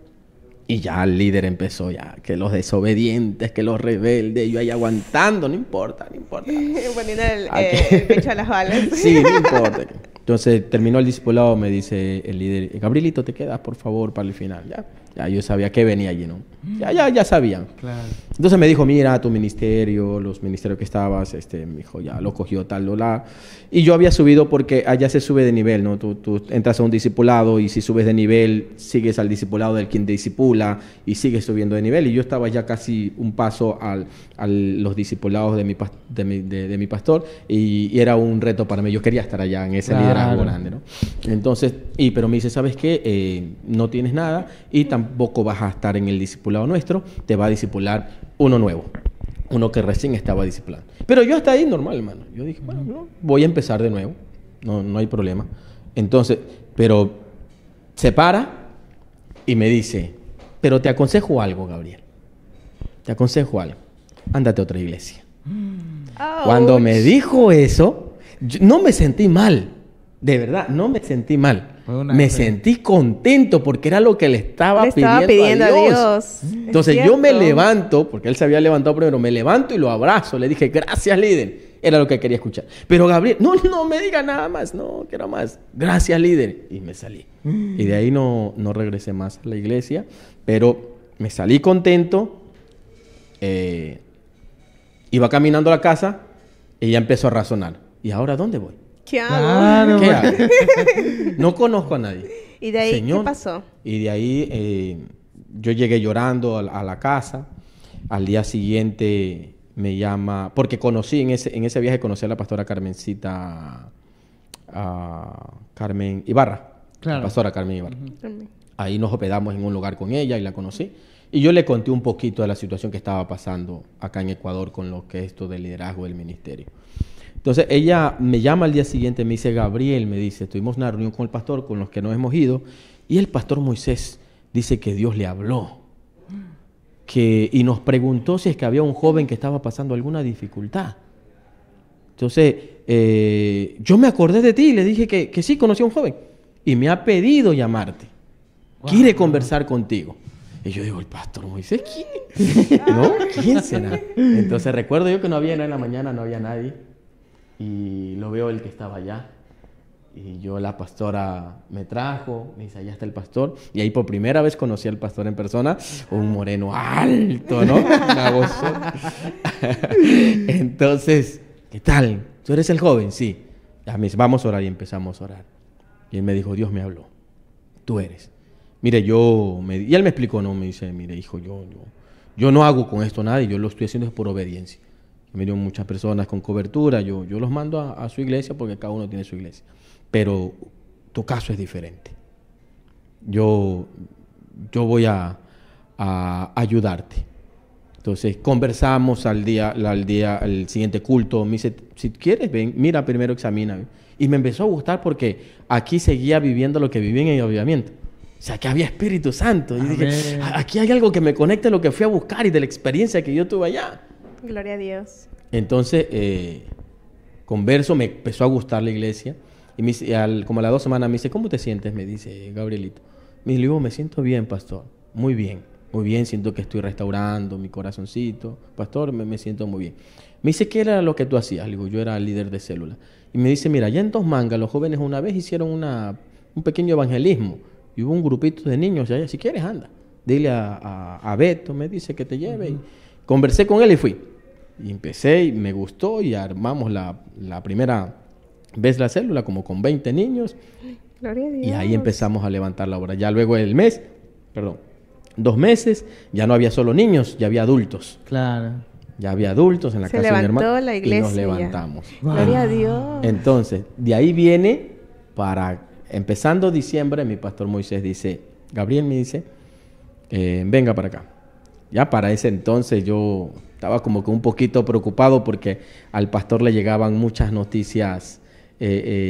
y ya el líder empezó ya, que los desobedientes, que los rebeldes, yo ahí aguantando, no importa. Poniendo el pecho a las balas. Sí, no importa. Entonces, terminó el discipulado, me dice el líder, Gabrielito, te quedas, por favor, para el final. Ya yo sabía que venía allí, ¿no? Ya sabían. Claro. Entonces me dijo, mira, tu ministerio, los ministerios que estabas, me dijo, ya lo cogió tal, lola. Y yo había subido porque allá se sube de nivel, ¿no? Tú entras a un discipulado y si subes de nivel, sigues al discipulado del quien te discipula y sigues subiendo de nivel. Y yo estaba ya casi un paso a los discipulados de mi pastor y era un reto para mí. Yo quería estar allá en ese liderazgo grande, ¿no? Entonces, pero me dice, ¿sabes qué? No tienes nada y tampoco vas a estar en el discipulado nuestro, te va a discipular uno nuevo, uno que recién estaba discipulando. Pero yo hasta ahí normal, hermano. Yo dije, bueno, no, voy a empezar de nuevo, no hay problema. Entonces, pero se para y me dice, pero te aconsejo algo, Gabriel. Te aconsejo algo. Ándate a otra iglesia. Cuando me dijo eso, yo no me sentí mal. De verdad, no me sentí mal. Me sentí contento porque era lo que le estaba pidiendo a Dios. Entonces yo me levanto, porque él se había levantado primero, me levanto y lo abrazo. Le dije, gracias, líder. Era lo que quería escuchar. Pero Gabriel, no me diga nada más. No, quiero más. Gracias, líder. Y me salí. Y de ahí no regresé más a la iglesia. Pero me salí contento. Iba caminando a la casa y ella empezó a razonar. ¿Y ahora dónde voy? ¿Qué hago? ¿Qué hago? No conozco a nadie. ¿Y de ahí Señor, qué pasó? Y de ahí yo llegué llorando a la casa. Al día siguiente me llama, porque conocí en ese viaje conocí a la pastora Carmencita, Carmen Ibarra. Claro. La pastora Carmen Ibarra. Ahí nos hospedamos en un lugar con ella y la conocí. Y yo le conté un poquito de la situación que estaba pasando acá en Ecuador con lo que es esto del liderazgo del ministerio. Entonces ella me llama al día siguiente, me dice, Gabriel, me dice, tuvimos una reunión con el pastor, con los que nos hemos ido, y el pastor Moisés dice que Dios le habló, y nos preguntó si es que había un joven que estaba pasando alguna dificultad. Entonces, yo me acordé de ti y le dije que sí, conocí a un joven, y me ha pedido llamarte, quiere conversar contigo. Y yo digo, el pastor Moisés, ¿quién? ¿No? ¿Quién será? Entonces recuerdo yo que no había nada en la mañana, no había nadie. Y lo veo el que estaba allá. Y yo, la pastora me trajo, me dice, allá está el pastor. Y ahí por primera vez conocí al pastor en persona, un moreno alto, ¿no? Una vozona. Entonces, ¿qué tal? ¿Tú eres el joven? Sí. Ya me dice, vamos a orar, y empezamos a orar. Y él me dijo, Dios me habló. Tú eres. Mire, y él me explicó, no, me dice, mire, hijo, yo no hago con esto nada y yo lo estoy haciendo es por obediencia. Me dio muchas personas con cobertura, yo los mando a su iglesia porque cada uno tiene su iglesia. Pero tu caso es diferente. Yo voy a ayudarte. Entonces conversamos al siguiente culto. Me dice, si quieres, ven, mira primero, examina. Y me empezó a gustar porque aquí seguía viviendo lo que viví en el avivamiento. O sea, que había Espíritu Santo. Y dije, aquí hay algo que me conecta a lo que fui a buscar y de la experiencia que yo tuve allá. Gloria a Dios. Entonces, converso, me empezó a gustar la iglesia. Y como a las 2 semanas me dice, ¿cómo te sientes? Me dice, Gabrielito. Me dijo, me siento bien, pastor. Muy bien, siento que estoy restaurando mi corazoncito. Pastor, me siento muy bien. Me dice, ¿qué era lo que tú hacías? Le digo, yo era líder de célula. Y me dice, mira, allá en Dos Mangas, los jóvenes una vez hicieron un pequeño evangelismo. Y hubo un grupito de niños allá, si quieres, anda. Dile a Beto, me dice que te lleve. Y conversé con él y fui. Y empecé y me gustó y armamos la primera vez la célula como con 20 niños. Gloria a Dios. Y ahí empezamos a levantar la obra. Ya luego 2 meses, ya no había solo niños, ya había adultos. Claro. Ya había adultos en la casa de mi hermano. La iglesia, y nos levantamos. Wow. Gloria a Dios. Entonces, de ahí viene empezando diciembre, mi pastor Moisés dice, Gabriel me dice, venga para acá. Ya para ese entonces yo estaba como que un poquito preocupado porque al pastor le llegaban muchas noticias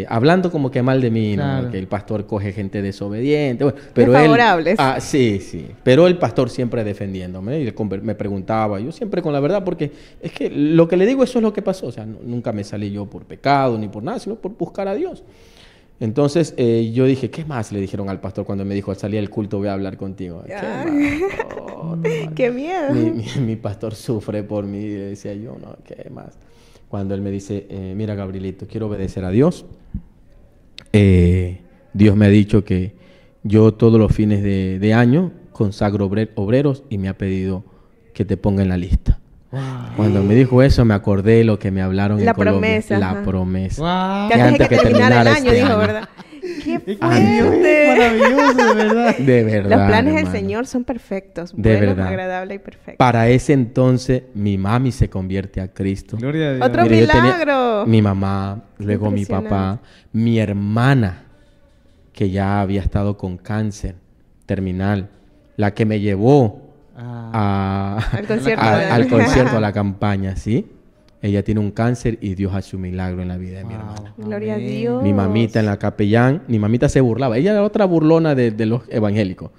hablando como que mal de mí, Claro. ¿no? Que el pastor coge gente desobediente. Bueno, pero Desfavorables. él, sí. Pero el pastor siempre defendiéndome. Y me preguntaba, yo siempre con la verdad, porque es que lo que le digo, eso es lo que pasó. O sea, nunca me salí yo por pecado ni por nada, sino por buscar a Dios. Entonces yo dije, ¿qué más le dijeron al pastor cuando me dijo, al salir del culto voy a hablar contigo? ¿Qué más? Oh, ¡Qué miedo! mi pastor sufre por mí, decía yo, no, ¿qué más? Cuando él me dice, mira Gabrielito, quiero obedecer a Dios. Dios me ha dicho que yo todos los fines de año consagro obreros y me ha pedido que te ponga en la lista. Wow. Cuando me dijo eso, me acordé lo que me hablaron en La Colombia. promesa, La ajá. promesa. Wow. Que antes de que terminara el año, este dijo, año. ¿verdad? ¡Qué Ay, Dios, fuerte! Maravilloso, de verdad. De verdad. Los planes del hermano. Señor son perfectos, De buenos, verdad. agradables y perfectos. Para ese entonces, mi mami se convierte a Cristo. Gloria a Dios. Otro Mire, yo tenía milagro. mi mamá, luego mi Impresionante. papá, mi hermana, que ya había estado con cáncer terminal, la que me llevó Al concierto. al concierto, a la campaña, ¿sí? Ella tiene un cáncer y Dios hace un milagro en la vida de mi hermana. Gloria a Amén. Dios. Mi mamita en la capellán, mi mamita se burlaba. Ella era otra burlona de los evangélicos.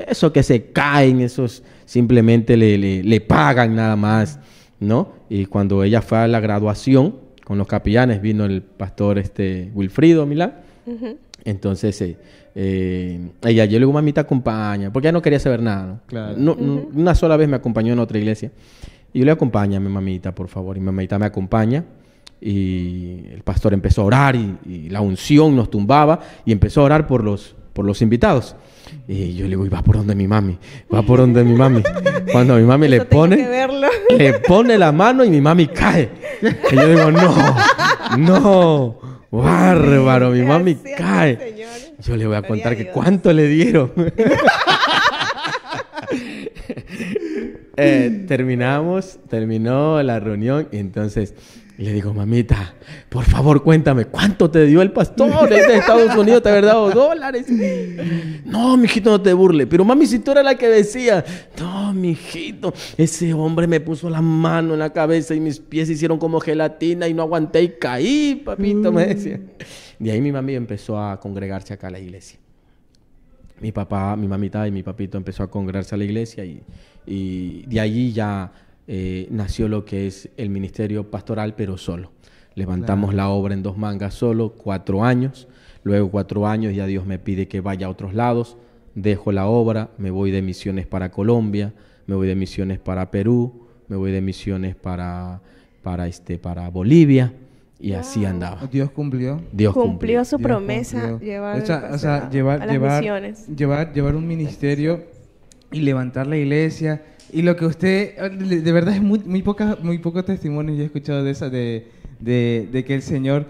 Eso que se caen, esos simplemente le pagan nada más, ¿no? Y cuando ella fue a la graduación con los capellanes, vino el pastor Wilfrido Milán. Ujú. Entonces, ella, yo le digo, mami, te acompaña, porque ella no quería saber nada, ¿no? Claro. Una sola vez me acompañó en otra iglesia. Y yo le acompaño a mi mamita, por favor. Y mi mamita me acompaña. Y el pastor empezó a orar y la unción nos tumbaba y empezó a orar por los invitados. Y yo le digo, ¿y va por donde mi mami? Va por donde mi mami. Cuando mi mami Eso le tengo que pone, verlo. le pone la mano y mi mami cae. Y yo digo, no, bárbaro, mi mami Gracias, cae. Señor. Yo le voy a Gloria contar a que Dios. cuánto le dieron. Terminó la reunión y entonces le digo, mamita, por favor cuéntame, ¿cuánto te dio el pastor de Estados Unidos? ¿Te haber dado $? No, mijito, no te burles. Pero mami, si tú eras la que decía, no, mijito, ese hombre me puso la mano en la cabeza y mis pies se hicieron como gelatina y no aguanté y caí, papito, me decía. De ahí mi mami empezó a congregarse acá a la iglesia. Mi papá, mi mamita y mi papito empezó a congregarse a la iglesia y de allí ya nació lo que es el ministerio pastoral, pero solo. Levantamos la obra en 2 mangas solo, 4 años. Luego 4 años ya Dios me pide que vaya a otros lados. Dejo la obra, me voy de misiones para Colombia, me voy de misiones para Perú, me voy de misiones para Bolivia y así andaba. Dios cumplió. Dios Cumplió su Dios promesa, cumplió. llevar, O sea, llevar, a las llevar, misiones. llevar un ministerio y levantar la iglesia. Y lo que usted, de verdad es muy pocos testimonios yo he escuchado de esa, de que el Señor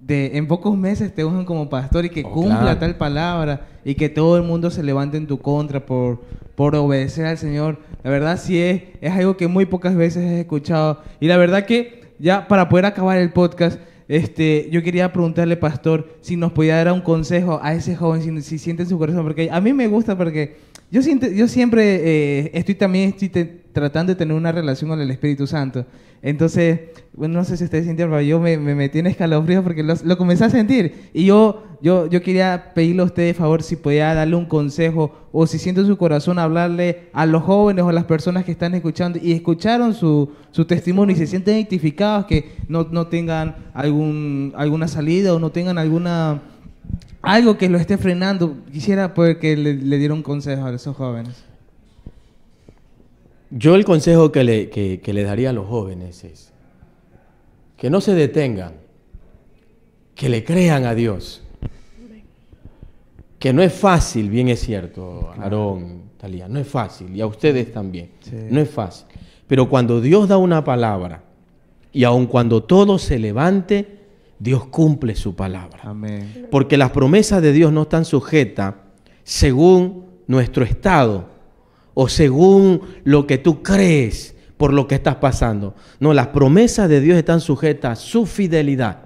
en pocos meses te unjan como pastor y que cumpla claro. tal palabra y que todo el mundo se levante en tu contra por obedecer al Señor. La verdad sí es algo que muy pocas veces he escuchado. Y la verdad que ya para poder acabar el podcast, yo quería preguntarle, pastor, si nos podía dar un consejo a ese joven, si siente en su corazón, porque a mí me gusta porque yo siempre estoy tratando de tener una relación con el Espíritu Santo. Entonces, bueno, no sé si ustedes sintieron, pero yo me metí en escalofríos porque lo comencé a sentir. Y yo quería pedirle a usted, favor, si podía darle un consejo o si siente en su corazón hablarle a los jóvenes o a las personas que están escuchando y escucharon su testimonio y se sienten identificados, que no tengan alguna salida o no tengan algo que lo esté frenando. Quisiera poder que le diera un consejo a esos jóvenes. Yo el consejo que le daría a los jóvenes es que no se detengan, que le crean a Dios, que no es fácil, bien es cierto, Aarón, Talía, no es fácil, y a ustedes también, Sí. no es fácil. Pero cuando Dios da una palabra, y aun cuando todo se levante, Dios cumple su palabra. Amén. Porque las promesas de Dios no están sujetas según nuestro estado o según lo que tú crees por lo que estás pasando. No, las promesas de Dios están sujetas a su fidelidad.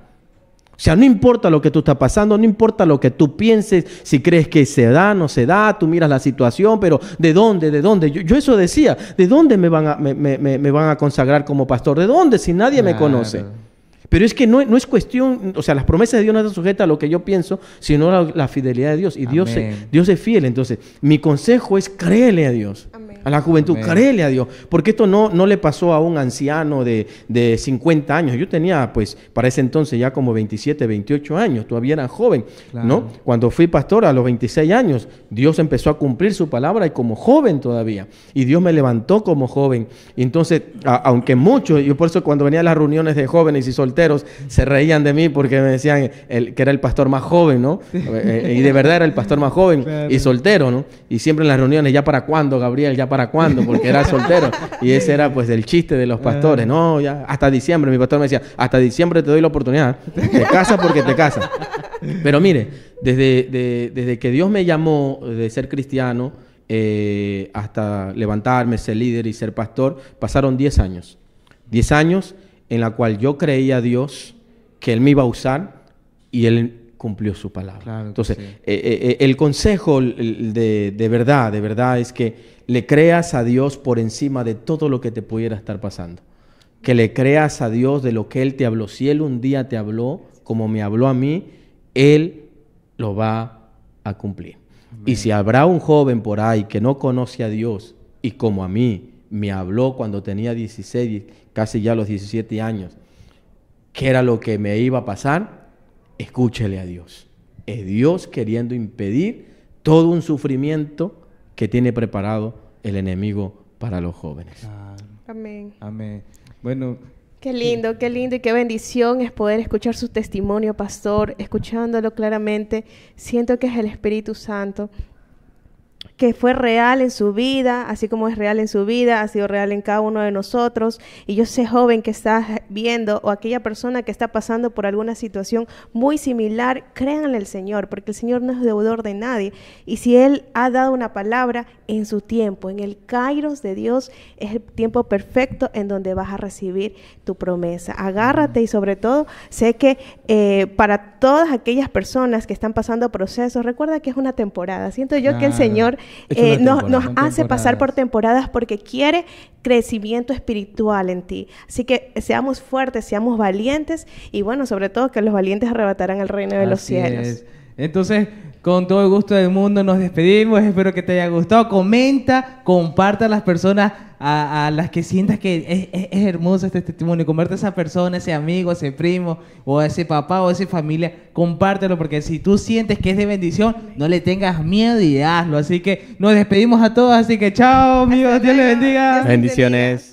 O sea, no importa lo que tú estás pasando, no importa lo que tú pienses, si crees que se da, no se da, tú miras la situación, pero ¿de dónde? ¿De dónde? Yo eso decía, ¿de dónde me van a consagrar como pastor? ¿De dónde? Si nadie me Claro. conoce. Pero es que no es cuestión, o sea, las promesas de Dios no están sujetas a lo que yo pienso, sino a la fidelidad de Dios. Y Dios es fiel. Entonces, mi consejo es créele a Dios. Amén. A la juventud, créele a Dios. Porque esto no le pasó a un anciano de 50 años. Yo tenía, pues, para ese entonces ya como 27, 28 años. Todavía era joven, claro, ¿no? Cuando fui pastor a los 26 años, Dios empezó a cumplir su palabra y como joven todavía. Y Dios me levantó como joven. Y entonces, aunque muchos, yo por eso cuando venía a las reuniones de jóvenes y solteros, se reían de mí porque me decían que era el pastor más joven, ¿no? Y de verdad era el pastor más joven, claro, y soltero, ¿no? Y siempre en las reuniones, ¿ya para cuándo, Gabriel? ¿Ya para cuándo? Porque era soltero. Y ese era pues el chiste de los pastores. No, ya hasta diciembre. Mi pastor me decía, hasta diciembre te doy la oportunidad. Te casas porque te casas. Pero mire, desde que Dios me llamó de ser cristiano hasta levantarme, ser líder y ser pastor, pasaron 10 años. 10 años en la cual yo creía a Dios que Él me iba a usar y Él cumplió su palabra. Claro, entonces, sí, el consejo de verdad es que le creas a Dios por encima de todo lo que te pudiera estar pasando. Que le creas a Dios de lo que Él te habló. Si Él un día te habló, como me habló a mí, Él lo va a cumplir. Amén. Y si habrá un joven por ahí que no conoce a Dios y como a mí me habló cuando tenía 16, casi ya los 17 años, ¿qué era lo que me iba a pasar? Escúchele a Dios. Es Dios queriendo impedir todo un sufrimiento que tiene preparado el enemigo para los jóvenes. Amén. Amén. Bueno, qué lindo y qué bendición es poder escuchar su testimonio, pastor. Escuchándolo claramente, siento que es el Espíritu Santo, que fue real en su vida, así como es real en su vida, ha sido real en cada uno de nosotros. Y yo sé, joven, que estás viendo, o aquella persona que está pasando por alguna situación muy similar, créanle al Señor, porque el Señor no es deudor de nadie. Y si Él ha dado una palabra en su tiempo, en el kairos de Dios, es el tiempo perfecto en donde vas a recibir tu promesa. Agárrate y sobre todo, sé que para todas aquellas personas que están pasando procesos, recuerda que es una temporada. Siento yo que el Señor nos hace pasar por temporadas porque quiere crecimiento espiritual en ti. Así que seamos fuertes, seamos valientes y bueno, sobre todo que los valientes arrebatarán el reino de los cielos. Es. Entonces, con todo el gusto del mundo nos despedimos. Espero que te haya gustado. Comenta, comparta a las personas a las que sientas que es hermoso este testimonio. Comparte a esa persona, ese amigo, ese primo, o a ese papá, o a esa familia. Compártelo, porque si tú sientes que es de bendición, no le tengas miedo y hazlo. Así que nos despedimos a todos. Así que chao, amigos. Dios les bendiga. Bendiciones.